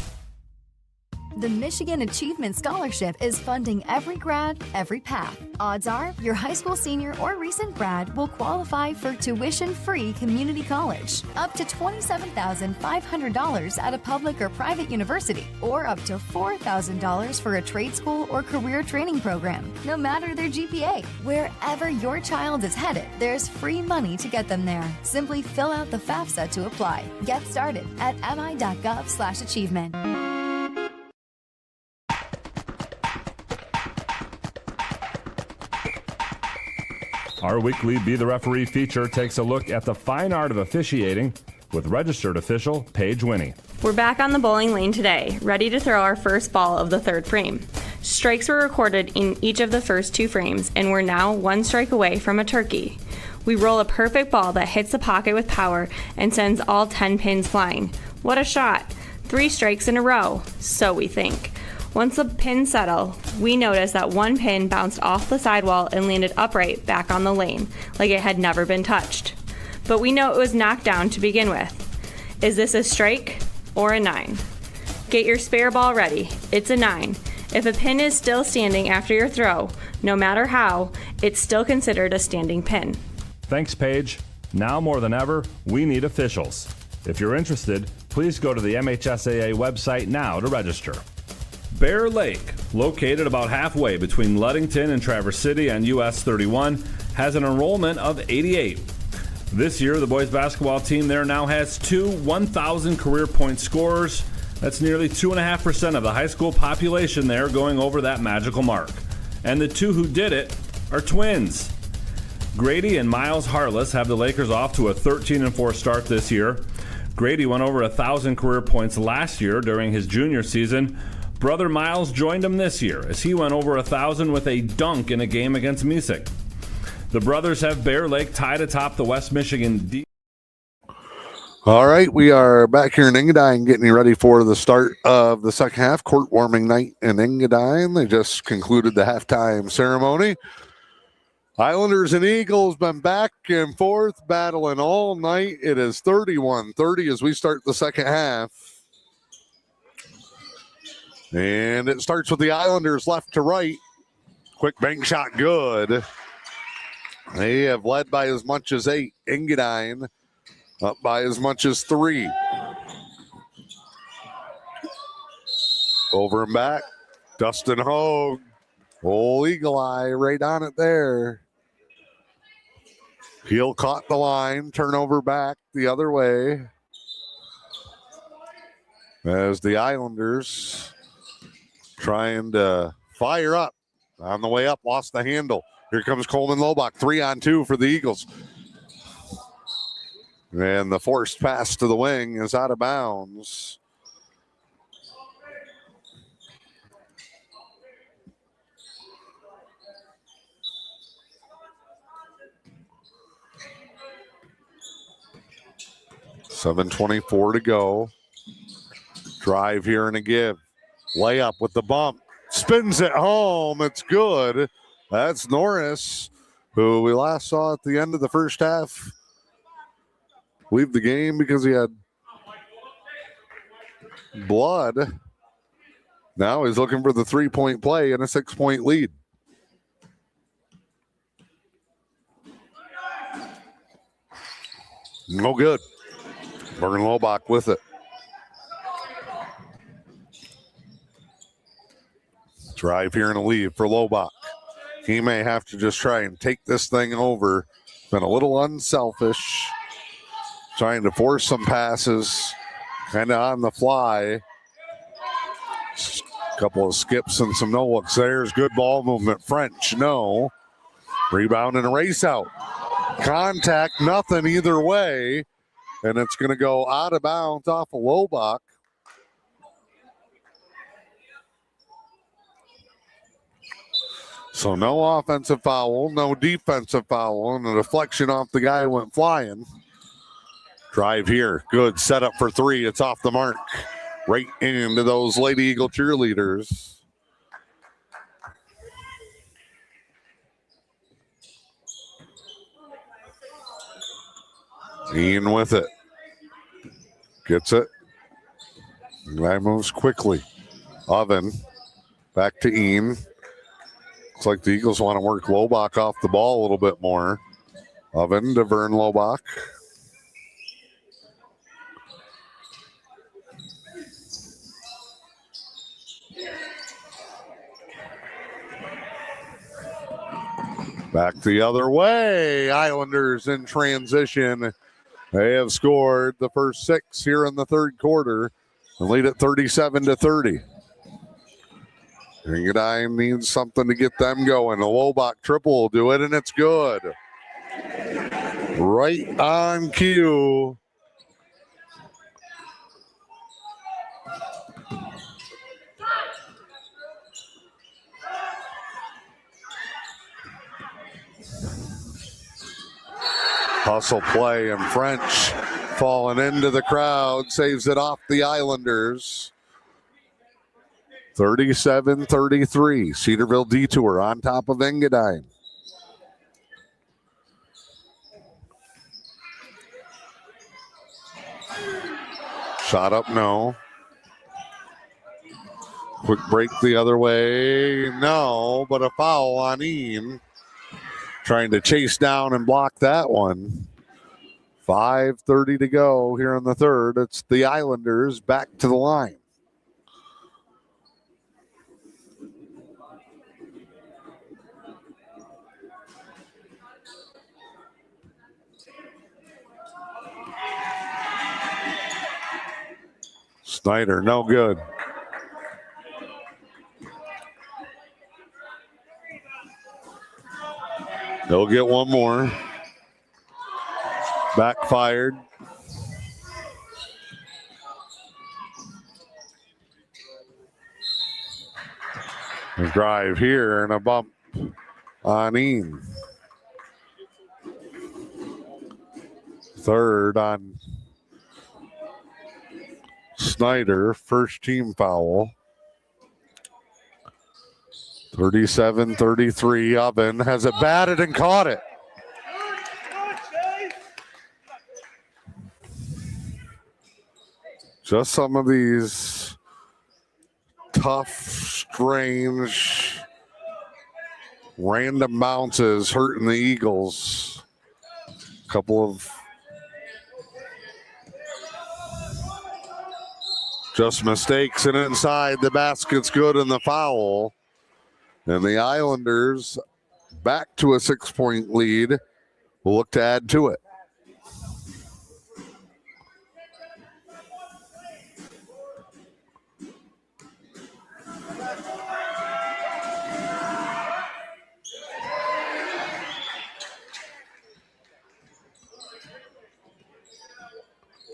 The Michigan Achievement Scholarship is funding every grad, every path. Odds are your high school senior or recent grad will qualify for tuition-free community college, up to $27,500 at a public or private university, or up to $4,000 for a trade school or career training program, no matter their GPA. Wherever your child is headed, there's free money to get them there. Simply fill out the FAFSA to apply. Get started at mi.gov/achievement. Our weekly Be the Referee feature takes a look at the fine art of officiating with registered official Paige Winnie. We're back on the bowling lane today, ready to throw our first ball of the third frame. Strikes were recorded in each of the first 2 frames, and we're now 1 strike away from a turkey. We roll a perfect ball that hits the pocket with power and sends all 10 pins flying. What a shot! 3 strikes in a row, so we think. Once the pins settle, we notice that 1 pin bounced off the sidewall and landed upright back on the lane, like it had never been touched. But we know it was knocked down to begin with. Is this a strike or a 9? Get your spare ball ready. It's a 9. If a pin is still standing after your throw, no matter how, it's still considered a standing pin. Thanks, Paige. Now more than ever, we need officials. If you're interested, please go to the MHSAA website now to register. Bear Lake, located about halfway between Ludington and Traverse City on US 31, has an enrollment of 88. This year, the boys basketball team there now has 2 1,000 career point scorers. That's nearly 2.5% of the high school population there going over that magical mark. And the 2 who did it are twins. Grady and Miles Harless have the Lakers off to a 13-4 start this year. Grady went over 1,000 career points last year during his junior season. Brother Miles joined him this year as he went over 1,000 with a dunk in a game against Music. The brothers have Bear Lake tied atop the West Michigan All right, we are back here in Engadine getting ready for the start of the second half. Court warming night in Engadine. They just concluded the halftime ceremony. Islanders and Eagles been back and forth battling all night. It is 31-30 as we start the second half. And it starts with the Islanders left to right. Quick bank shot, good. They have led by as much as 8. Engadine up by as much as 3. Over and back. Dustin Hogue. Old Eagle Eye right on it there. Heel caught the line. Turnover back the other way. As the Islanders trying to fire up. On the way up, lost the handle. Here comes Coleman Lobach, 3-on-2 for the Eagles. And the forced pass to the wing is out of bounds. $7:24 to go. Drive here and a give. Layup with the bump. Spins it home. It's good. That's Norris, who we last saw at the end of the first half leave the game because he had blood. Now he's looking for the 3-point play and a 6-point lead. No good. Vern Lobach with it. Drive here and a lead for Lobach. He may have to just try and take this thing over. Been a little unselfish. Trying to force some passes. Kind of on the fly. A couple of skips and some no-looks. There's good ball movement. French, no. Rebound and a race out. Contact, nothing either way. And it's going to go out of bounds off of Lobach. So no offensive foul, no defensive foul, and a deflection off the guy who went flying. Drive here, good setup for three. It's off the mark. Right into those Lady Eagle cheerleaders. Ian with it. Gets it. Guy moves quickly. Oven. Back to Ian. Looks like the Eagles want to work Lobach off the ball a little bit more. Oven to Vern Lobach. Back the other way. Islanders in transition. They have scored the first 6 here in the third quarter and lead at 37-30. Engadine needs something to get them going. A Lobach triple will do it, and it's good. Right on cue. Hustle play, and French falling into the crowd, saves it off the Islanders. 37-33. Cedarville-DeTour on top of Engadine. Shot up, no. Quick break the other way, no, but a foul on Ian. Trying to chase down and block that one. 5:30 to go here in the third. It's the Islanders back to the line. Snyder, no good. They'll get one more. Backfired. A drive here and a bump on Ian. Third on Snyder, first team foul. 37-33. Oven has it batted and caught it. Just some of these tough, strange, random bounces hurting the Eagles. A couple of just mistakes, and inside the basket's good and the foul. And the Islanders back to a 6-point lead. Will look to add to it.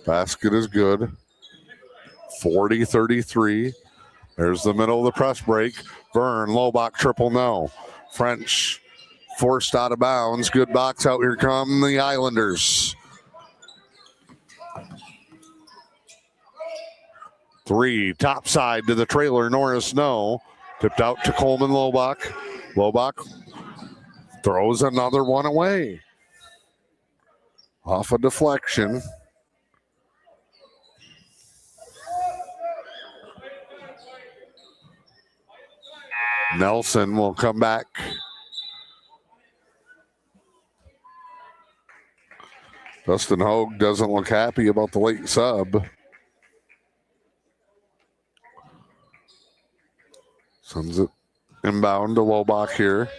Basket is good. 40-33. There's the middle of the press break. Vern, Lobach, triple no. French forced out of bounds. Good box out. Here come the Islanders. 3, top side to the trailer. Norris, no. Tipped out to Coleman Lobach. Lobach throws another one away. Off a deflection. Nelson will come back. Dustin Hogue doesn't look happy about the late sub. Sends it inbound to Lobach here.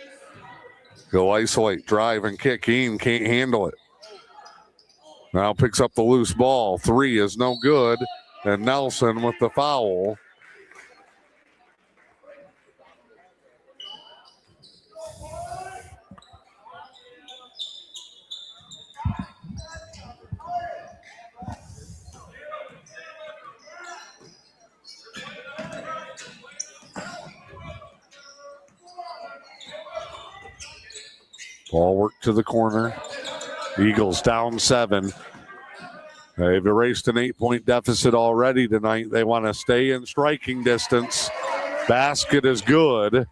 He'll isolate, drive, and kick. Ian can't handle it. Now picks up the loose ball. 3 is no good. And Nelson with the foul. Ball work to the corner. Eagles down 7. They've erased an 8-point deficit already tonight. They want to stay in striking distance. Basket is good.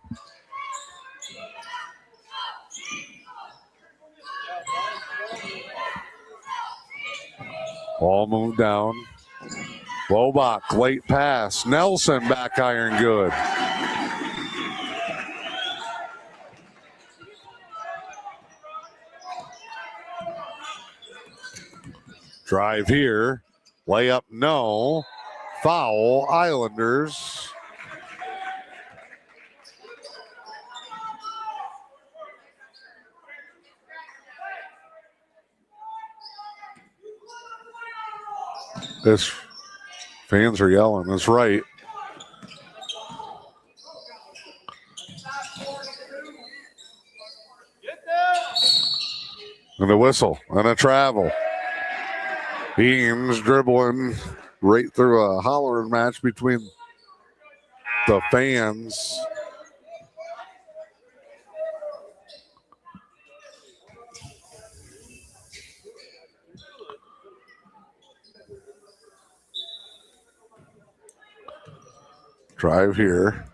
Ball moved down. Lobach, late pass. Nelson back iron good. Drive here. Layup, no. Foul, Islanders. This fans are yelling. That's right. And a whistle and a travel. Eames dribbling right through a hollering match between the fans. Drive here.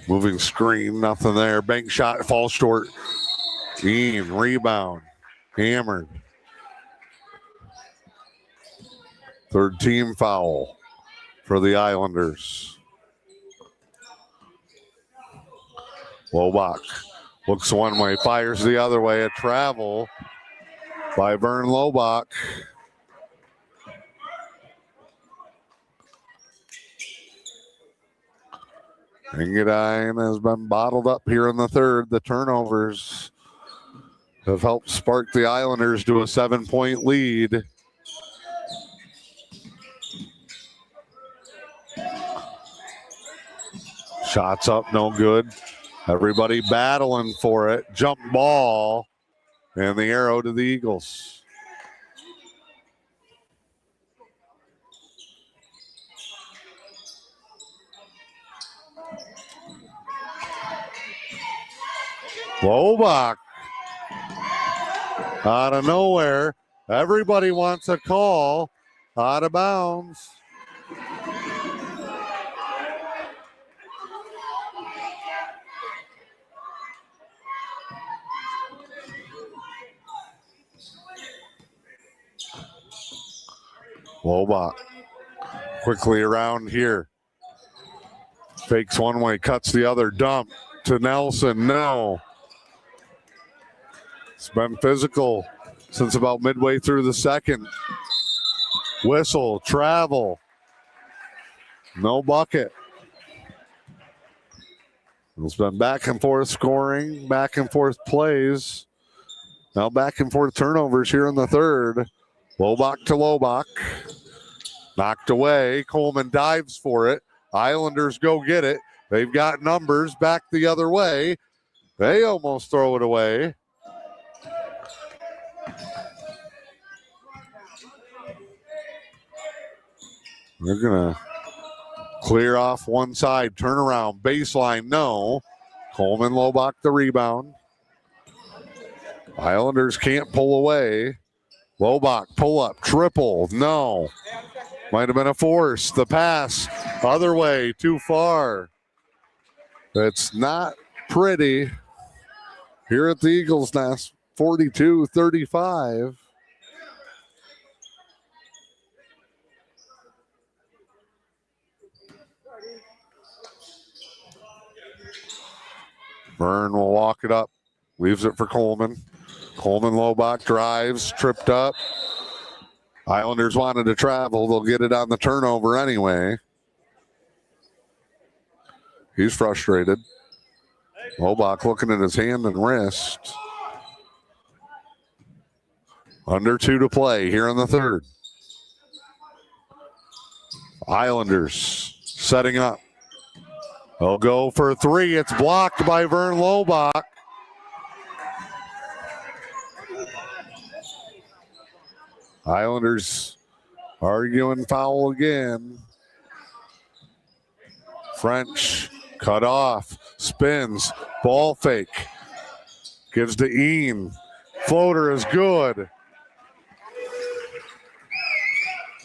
Moving screen, nothing there. Bank shot, falls short. Eames, rebound. Hammered. Third team foul for the Islanders. Lobach looks one way, fires the other way. A travel by Vern Lobach. Engadine has been bottled up here in the third. The turnovers have helped spark the Islanders to a 7-point lead. Shots up, no good. Everybody battling for it. Jump ball. And the arrow to the Eagles. Lobach. Out of nowhere. Everybody wants a call. Out of bounds. Lobach quickly around here. Fakes one way, cuts the other, dump to Nelson. No. It's been physical since about midway through the second. Whistle, travel. No bucket. It's been back and forth scoring, back and forth plays. Now back and forth turnovers here in the third. Lobach to Lobach. Knocked away. Coleman dives for it. Islanders go get it. They've got numbers back the other way. They almost throw it away. They're going to clear off one side. Turn around. Baseline, no. Coleman, Lobach the rebound. Islanders can't pull away. Lobach, pull up, triple, no. Might have been a force. The pass, other way, too far. It's not pretty here at the Eagles Nest, 42-35. Vern will walk it up. Leaves it for Coleman. Coleman Lobach drives, tripped up. Islanders wanted to travel. They'll get it on the turnover anyway. He's frustrated. Lobach looking at his hand and wrist. Under 2 to play here in the third. Islanders setting up. They'll go for 3. It's blocked by Vern Lobach. Islanders arguing foul again. French cut off, spins, ball fake. Gives to Ian. Floater is good.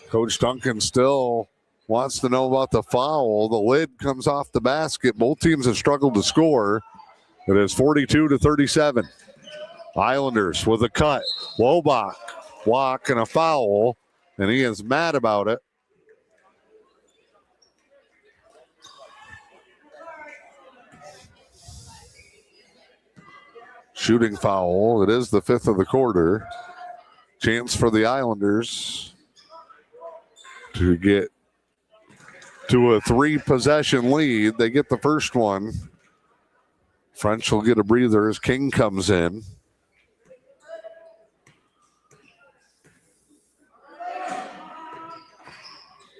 Coach Duncan still wants to know about the foul. The lid comes off the basket. Both teams have struggled to score. It is 42-37. Islanders with a cut. Lobach block and a foul, and he is mad about it. Shooting foul. It is the 5th of the quarter. Chance for the Islanders to get to a 3-possession lead. They get the first one. French will get a breather as King comes in.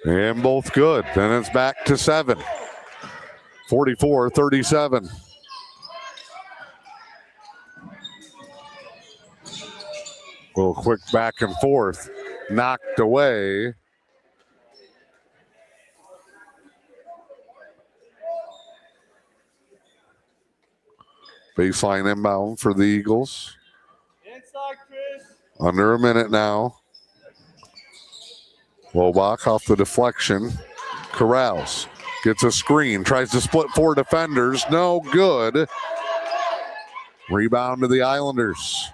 And both good. Then it's back to 7. 44-37. A little quick back and forth. Knocked away. Baseline inbound for the Eagles. Inside, Chris. Under a minute now. Lobach off the deflection. Corrals gets a screen. Tries to split 4 defenders. No good. Rebound to the Islanders.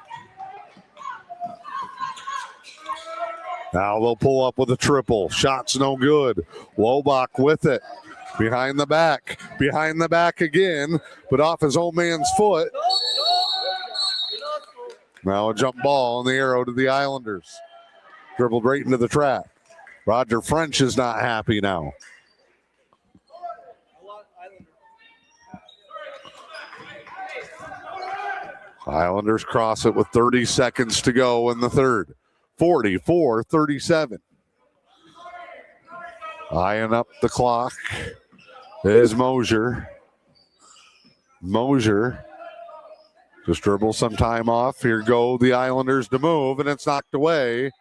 Now they'll pull up with a triple. Shot's no good. Lobach with it. Behind the back. Behind the back again. But off his own man's foot. Now a jump ball on the arrow to the Islanders. Dribbled right into the trap. Roger French is not happy now. Islanders cross it with 30 seconds to go in the third. 44-37. Eyeing up the clock is Mosier. Mosier just dribbles some time off. Here go the Islanders to move, and it's knocked away.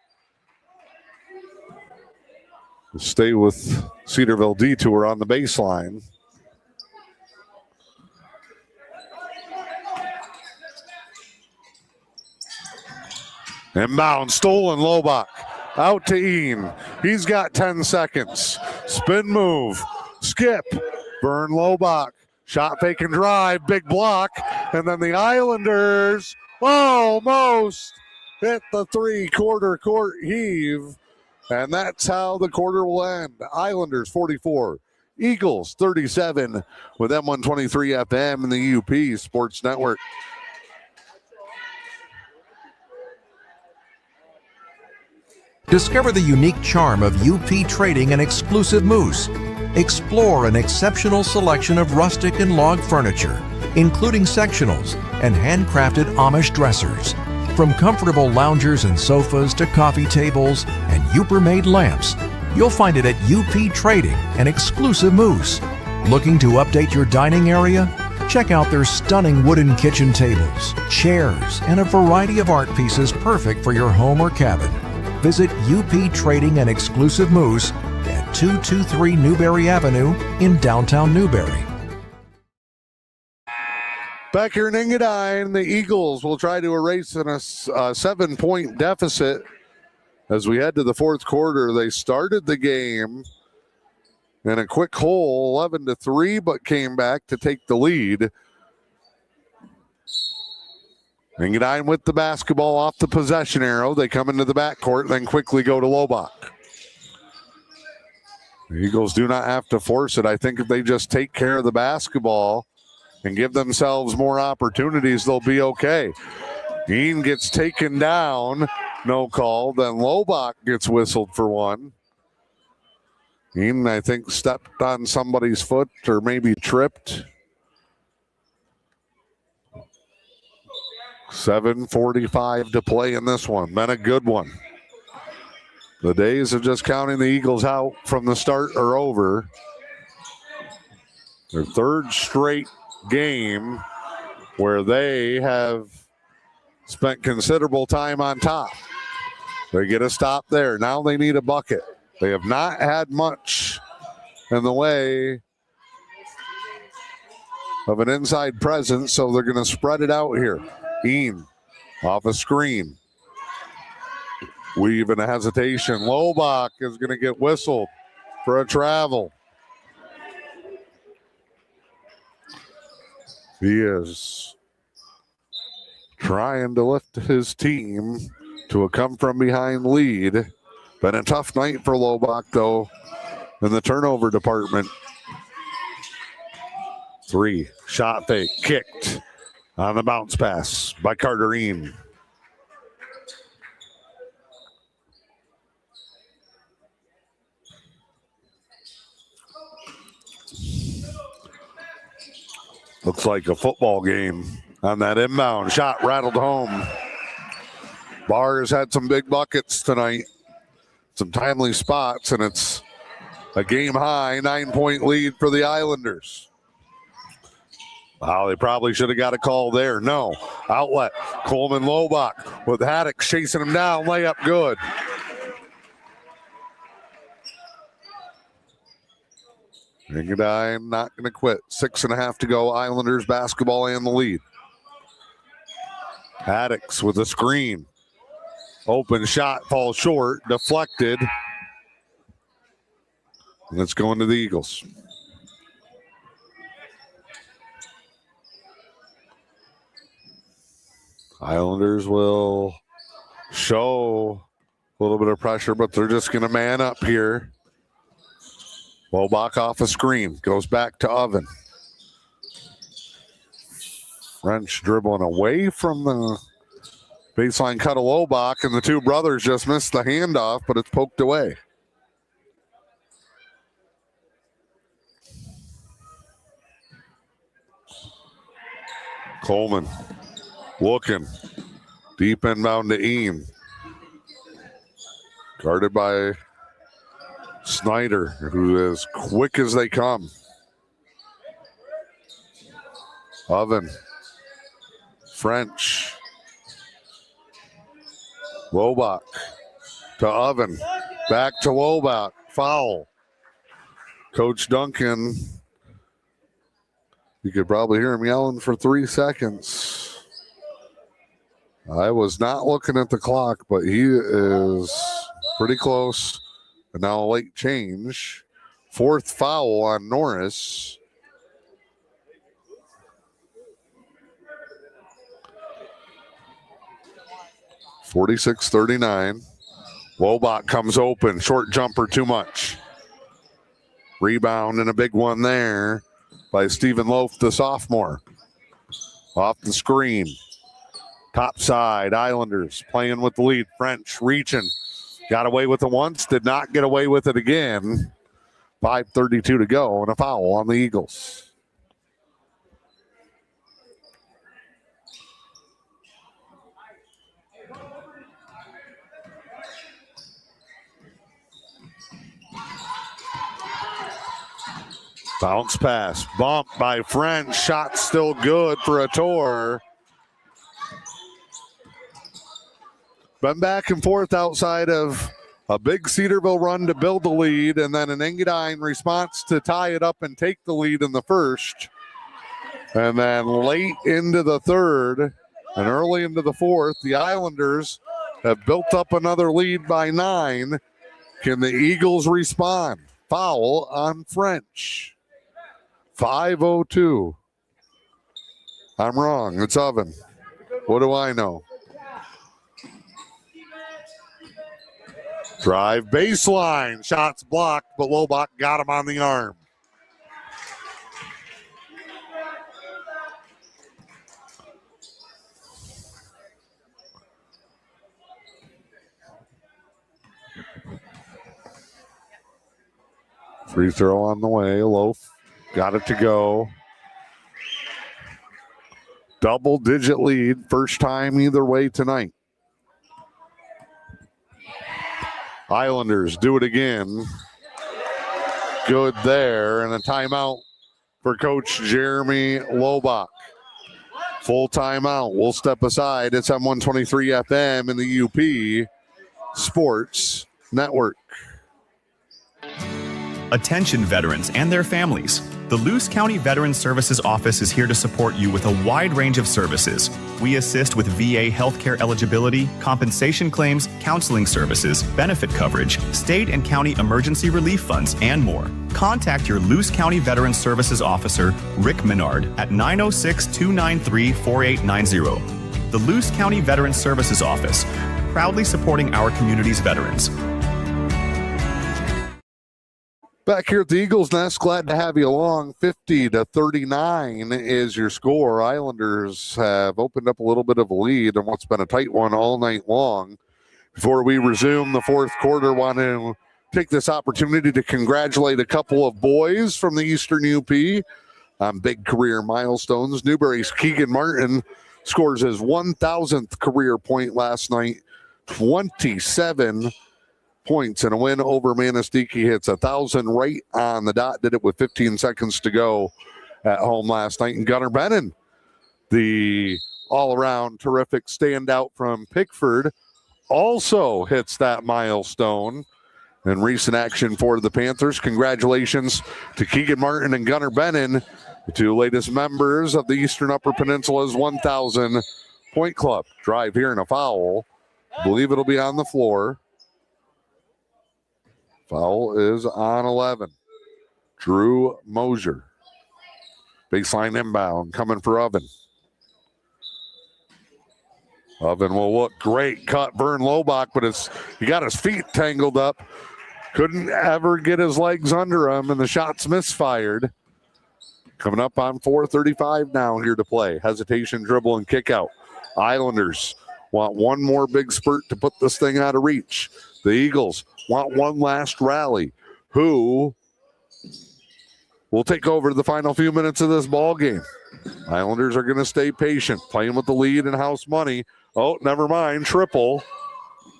Stay with Cedarville-DeTour on the baseline. Inbound, stolen, Lobach. Out to Ian. He's got 10 seconds. Spin move. Skip. Vern Lobach. Shot fake and drive. Big block. And then the Islanders almost hit the 3-quarter court heave. And that's how the quarter will end. Islanders 44, Eagles 37 with M123 FM and the E.U.P Sports Network. Discover the unique charm of E.U.P Trading and exclusive moose. Explore an exceptional selection of rustic and log furniture, including sectionals and handcrafted Amish dressers. From comfortable loungers and sofas to coffee tables and E.U.P-made lamps, you'll find it at E.U.P Trading and exclusive moose. Looking to update your dining area? Check out their stunning wooden kitchen tables, chairs, and a variety of art pieces perfect for your home or cabin. Visit E.U.P Trading and exclusive moose at 223 Newberry Avenue in downtown Newberry. Back here in Engadine, the Eagles will try to erase a 7-point deficit as we head to the fourth quarter. They started the game in a quick hole, 11-3, but came back to take the lead. Engadine with the basketball off the possession arrow. They come into the backcourt, then quickly go to Lobach. The Eagles do not have to force it. I think if they just take care of the basketball, and give themselves more opportunities, they'll be okay. Dean gets taken down, no call. Then Lobach gets whistled for one. Dean, I think, stepped on somebody's foot or maybe tripped. 7:45 to play in this one. Been a good one. The days of just counting the Eagles out from the start are over. Their third straight game where they have spent considerable time on top. They get a stop there. Now they need a bucket. They have not had much in the way of an inside presence, so they're going to spread it out here. Ean off a screen. Weave in a hesitation. Lobach is going to get whistled for a travel. He is trying to lift his team to a come-from-behind lead. Been a tough night for Lobach, though, in the turnover department. 3, shot fake, kicked on the bounce pass by Carter Ean. Looks like a football game on that inbound. Shot rattled home. Barr has had some big buckets tonight, some timely spots, and it's a game-high 9-point lead for the Islanders. Wow, they probably should have got a call there. No. Outlet. Coleman Lobach with Haddock chasing him down. Layup good. Engadine not going to quit. 6.5 to go. Islanders basketball and the lead. Haddocks with a screen. Open shot falls short. Deflected. And it's going to the Eagles. Islanders will show a little bit of pressure, but they're just going to man up here. Lobach off a screen. Goes back to Oven. French dribbling away from the baseline cut of Lobach, and the two brothers just missed the handoff, but it's poked away. Coleman looking. Deep inbound to Eam. Guarded by Snyder, who is quick as they come. Oven. French. Lobach to Oven. Back to Lobach. Foul. Coach Duncan, you could probably hear him yelling for 3 seconds. I was not looking at the clock, but he is pretty close. And now a late change. 4th foul on Norris. (46-39). Lobach comes open. Short jumper too much. Rebound and a big one there by Stephen Loaf, the sophomore. Off the screen. Top side, Islanders playing with the lead. French reaching. Got away with it once, did not get away with it again. 5:32 to go and a foul on the Eagles. Bounce pass, bump by French. Shot still good for a tour. Been back and forth outside of a big Cedarville run to build the lead, and then an Engadine response to tie it up and take the lead in the first. And then late into the third and early into the fourth, the Islanders have built up another lead by 9. Can the Eagles respond? Foul on French. 5:02. I'm wrong. It's Oven. What do I know? Drive baseline. Shots blocked, but Lobach got him on the arm. Free throw on the way. Loaf got it to go. Double-digit lead. First time either way tonight. Islanders do it again. Good there. And a timeout for Coach Jeremy Lobach. Full timeout. We'll step aside. It's M123 FM and the E.U.P. Sports Network. Attention veterans and their families. The Luce County Veterans Services Office is here to support you with a wide range of services. We assist with VA healthcare eligibility, compensation claims, counseling services, benefit coverage, state and county emergency relief funds, and more. Contact your Luce County Veterans Services Officer, Rick Menard, at 906-293-4890. The Luce County Veterans Services Office, proudly supporting our community's veterans. Back here at the Eagles Nest, glad to have you along. 50-39 is your score. Islanders have opened up a little bit of a lead on what's been a tight one all night long. Before we resume the fourth quarter, want to take this opportunity to congratulate a couple of boys from the Eastern U.P. on big career milestones. Newberry's Keegan Martin scores his 1,000th career point last night, 27 points in a win over Manistee. Hits 1,000 right on the dot. Did it with 15 seconds to go at home last night. And Gunnar Bennon, the all-around terrific standout from Pickford, also hits that milestone in recent action for the Panthers. Congratulations to Keegan Martin and Gunnar Bennon, the two latest members of the Eastern Upper Peninsula's 1,000 point club. Drive here and a foul. I believe it'll be on the floor. Foul is on 11. Drew Mosier. Baseline inbound coming for Oven. Oven will look great. Cut Vern Lobach, but he got his feet tangled up. Couldn't ever get his legs under him, and the shot's misfired. Coming up on 4:35 now here to play. Hesitation, dribble, and kick out. Islanders want one more big spurt to put this thing out of reach. The Eagles want one last rally. Who will take over the final few minutes of this ball game? Islanders are going to stay patient, playing with the lead and house money. Oh, never mind. Triple.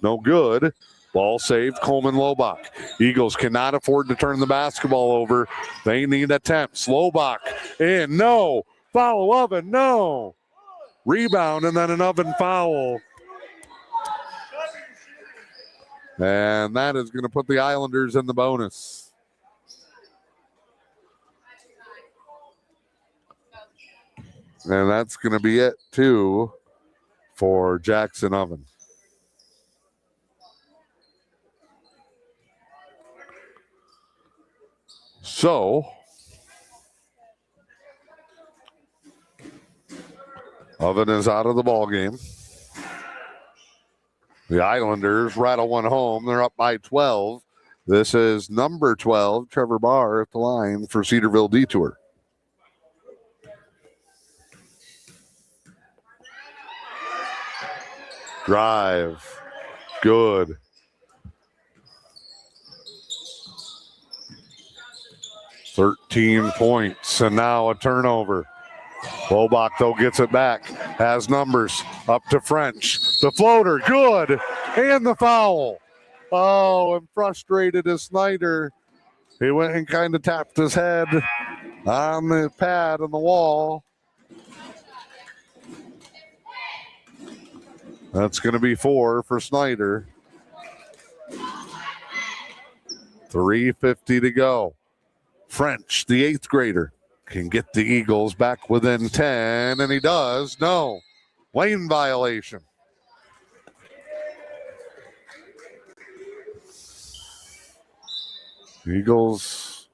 No good. Ball saved. Coleman Lobach. Eagles cannot afford to turn the basketball over. They need attempts. Lobach in. No. Foul. Oven. No. Rebound and then an Oven foul. And that is going to put the Islanders in the bonus. And that's going to be it, too, for Jackson Oven. So, Oven is out of the ball game. The Islanders rattle one home. They're up by 12. This is number 12, Trevor Barr at the line for Cedarville-DeTour. Drive. Good. $13 points, and now a turnover. Lobach, though, gets it back. Has numbers. Up to French. The floater, good. And the foul. Oh, and frustrated as Snyder. He went and kind of tapped his head on the pad on the wall. That's going to be 4 for Snyder. 3:50 to go. French, the 8th grader, can get the Eagles back within 10, and he does. No. Lane violation. The Eagles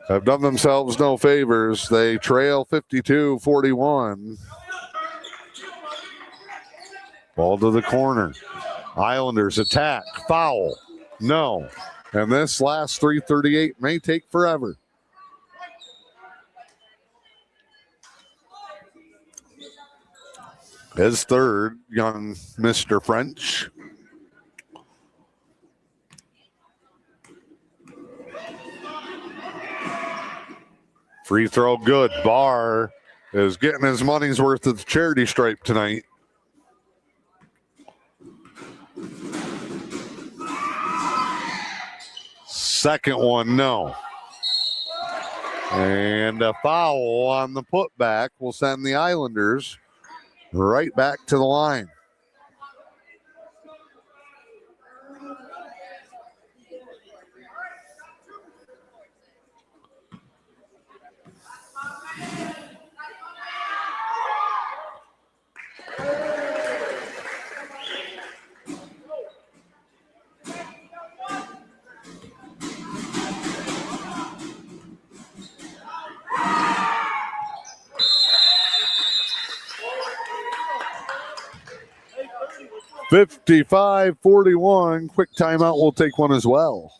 have done themselves no favors. They trail 52-41. Ball to the corner. Islanders attack. Foul. No. And this last 3:38 may take forever. His third, young Mr. French. Free throw good. Barr is getting his money's worth of the charity stripe tonight. Second one, no. And a foul on the putback will send the Islanders right back to the line. (55-41). Quick timeout. We'll take one as well.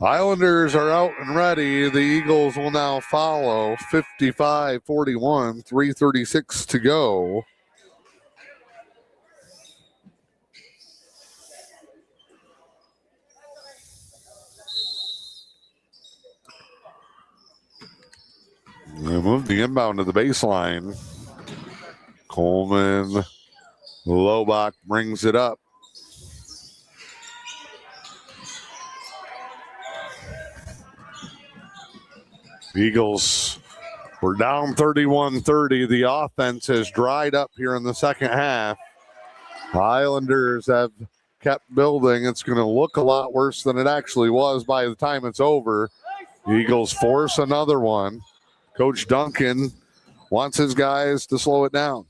Islanders are out and ready. The Eagles will now follow. 55-41, 3:36 to go. They move the inbound to the baseline. Coleman, Lobach brings it up. Eagles were down 31-30. The offense has dried up here in the second half. Islanders have kept building. It's going to look a lot worse than it actually was by the time it's over. Eagles force another one. Coach Duncan wants his guys to slow it down.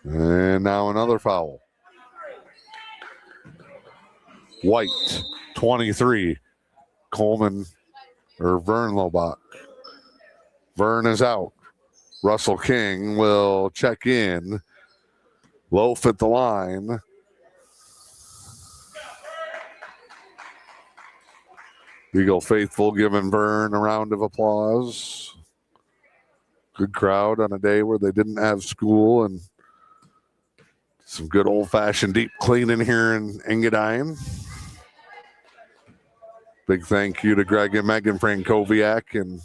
And now another foul. White, 23. Coleman, or Vern Lobach. Vern is out. Russell King will check in. Loaf at the line. Eagle faithful giving Vern a round of applause. Good crowd on a day where they didn't have school, and some good old-fashioned deep cleaning here in Engadine. Big thank you to Greg and Megan Frankowiak and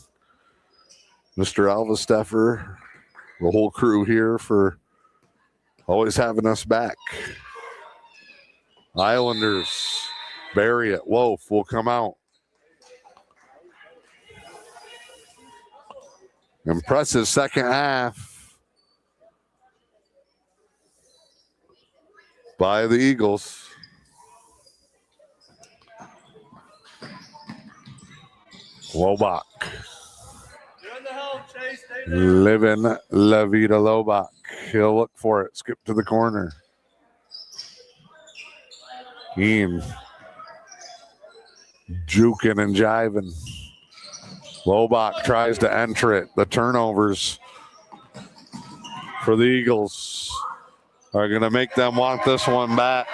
Mr. Alvesteffer, the whole crew here, for always having us back. Islanders bury it. Wolf will come out. Impressive second half by the Eagles. Lobach. Living La Vida Lobach. He'll look for it. Skip to the corner. Ian juking and jiving. Lobach tries to enter it. The turnovers for the Eagles are going to make them want this one back.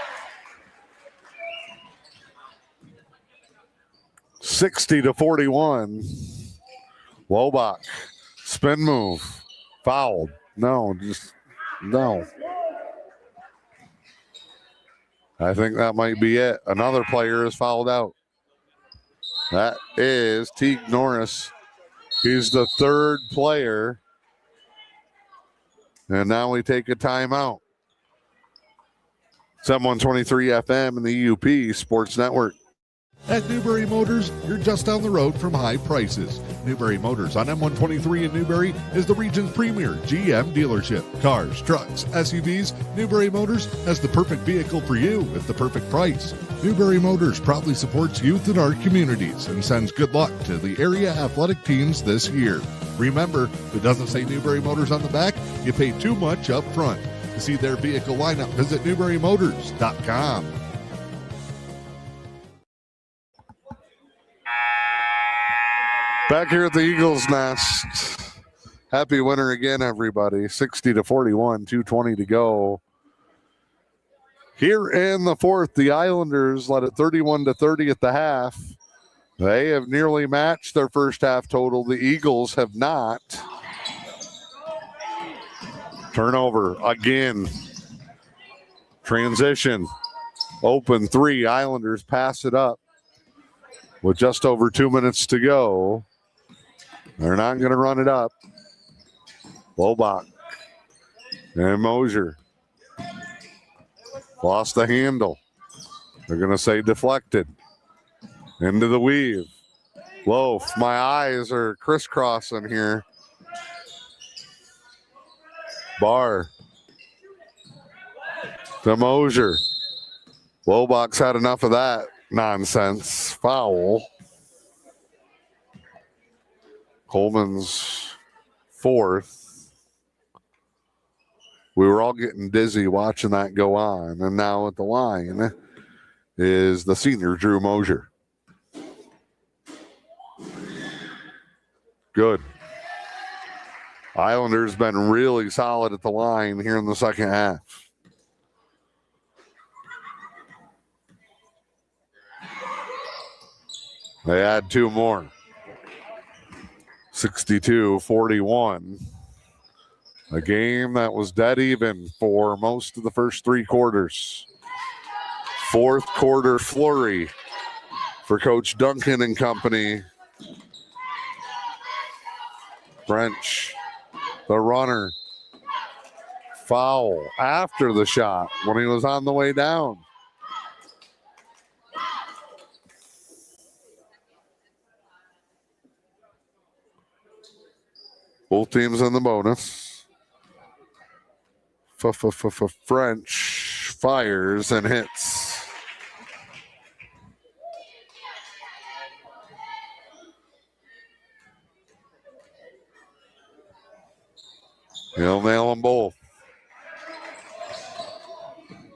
60-41. Lobach, spin move, fouled. No. I think that might be it. Another player is fouled out. That is Teague Norris. He's the third player. And now we take a timeout. 7123 FM and the E.U.P. Sports Network. At Newberry Motors, you're just down the road from high prices. Newberry Motors on M123 in Newberry is the region's premier GM dealership. Cars, trucks, SUVs, Newberry Motors has the perfect vehicle for you at the perfect price. Newberry Motors proudly supports youth in our communities and sends good luck to the area athletic teams this year. Remember, if it doesn't say Newberry Motors on the back, you pay too much up front. To see their vehicle lineup, visit NewberryMotors.com. Back here at the Eagles Nest. Happy winter again, everybody. 60-41, 2:20 to go. Here in the fourth, the Islanders led it 31-30 at the half. They have nearly matched their first half total. The Eagles have not. Turnover again. Transition. Open three. Islanders pass it up with just over 2 minutes to go. They're not going to run it up. Lobach and Mosier lost the handle. They're going to say deflected. Into the weave. Loaf, my eyes are crisscrossing here. Barr. To Mosier. Lobach's had enough of that nonsense. Foul. Coleman's fourth. We were all getting dizzy watching that go on. And now at the line is the senior Drew Mosier. Good. Islanders been really solid at the line here in the second half. They add two more. 62-41. A game that was dead even for most of the first three quarters. Fourth quarter flurry for Coach Duncan and company. French, the runner. Foul after the shot when he was on the way down. Both teams in the bonus. French fires and hits. He'll nail them both.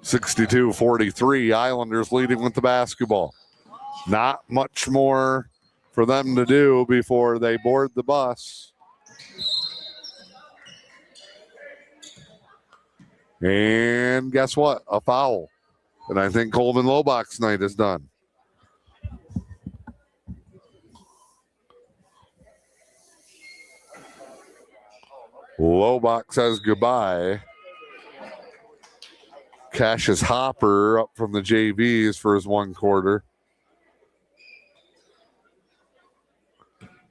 62-43, Islanders leading with the basketball. Not much more for them to do before they board the bus. And guess what? A foul. And I think Coleman Lobach's night is done. Lobach says goodbye. Cassius Hopper up from the JVs for his one quarter.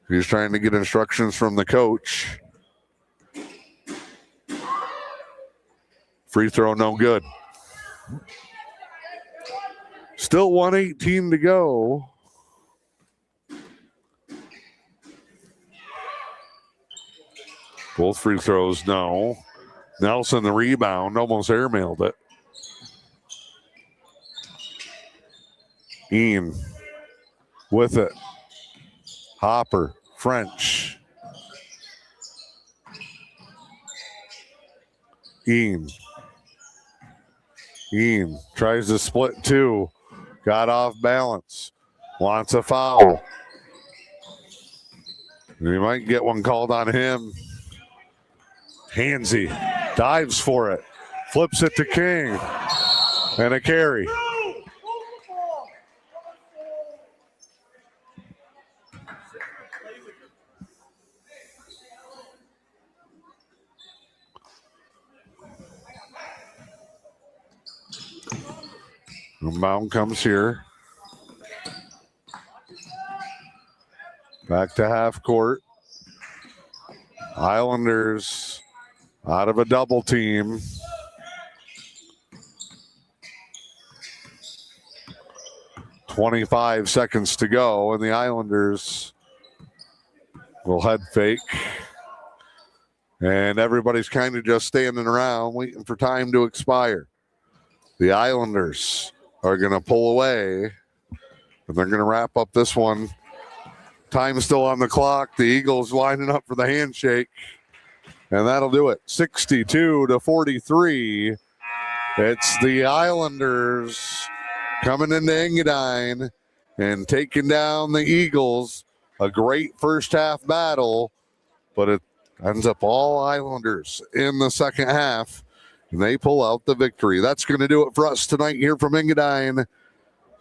He's trying to get instructions from the coach. Free throw, no good. Still 1:18 to go. Both free throws, no. Nelson, the rebound, almost airmailed it. Ian with it. Hopper, French. Ian tries to split two. Got off balance. Wants a foul. He might get one called on him. Hansy dives for it. Flips it to King. And a carry. Mound comes here. Back to half court. Islanders out of a double team. .25 seconds to go, and the Islanders will head fake. And everybody's kind of just standing around waiting for time to expire. The Islanders are going to pull away, and they're going to wrap up this one. Time still on the clock. The Eagles lining up for the handshake. And that'll do it. 62-43. It's the Islanders coming into Engadine and taking down the Eagles. A great first half battle, but it ends up all Islanders in the second half, and they pull out the victory. That's going to do it for us tonight here from Engadine.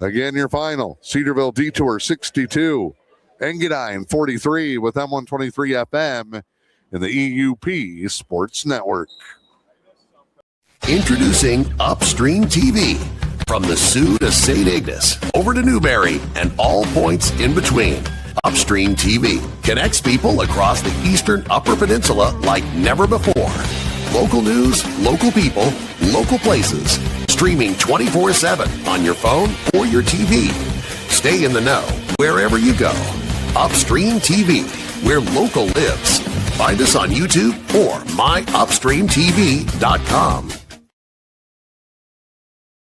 Again, your final, Cedarville-DeTour 62, Engadine 43 with M123 FM and the EUP Sports Network. Introducing Upstream TV. From the Sioux to St. Ignace, over to Newberry, and all points in between. Upstream TV connects people across the eastern Upper Peninsula like never before. Local news, local people, local places. Streaming 24/7 on your phone or your TV. Stay in the know wherever you go. Upstream TV, where local lives. Find us on YouTube or myupstreamtv.com.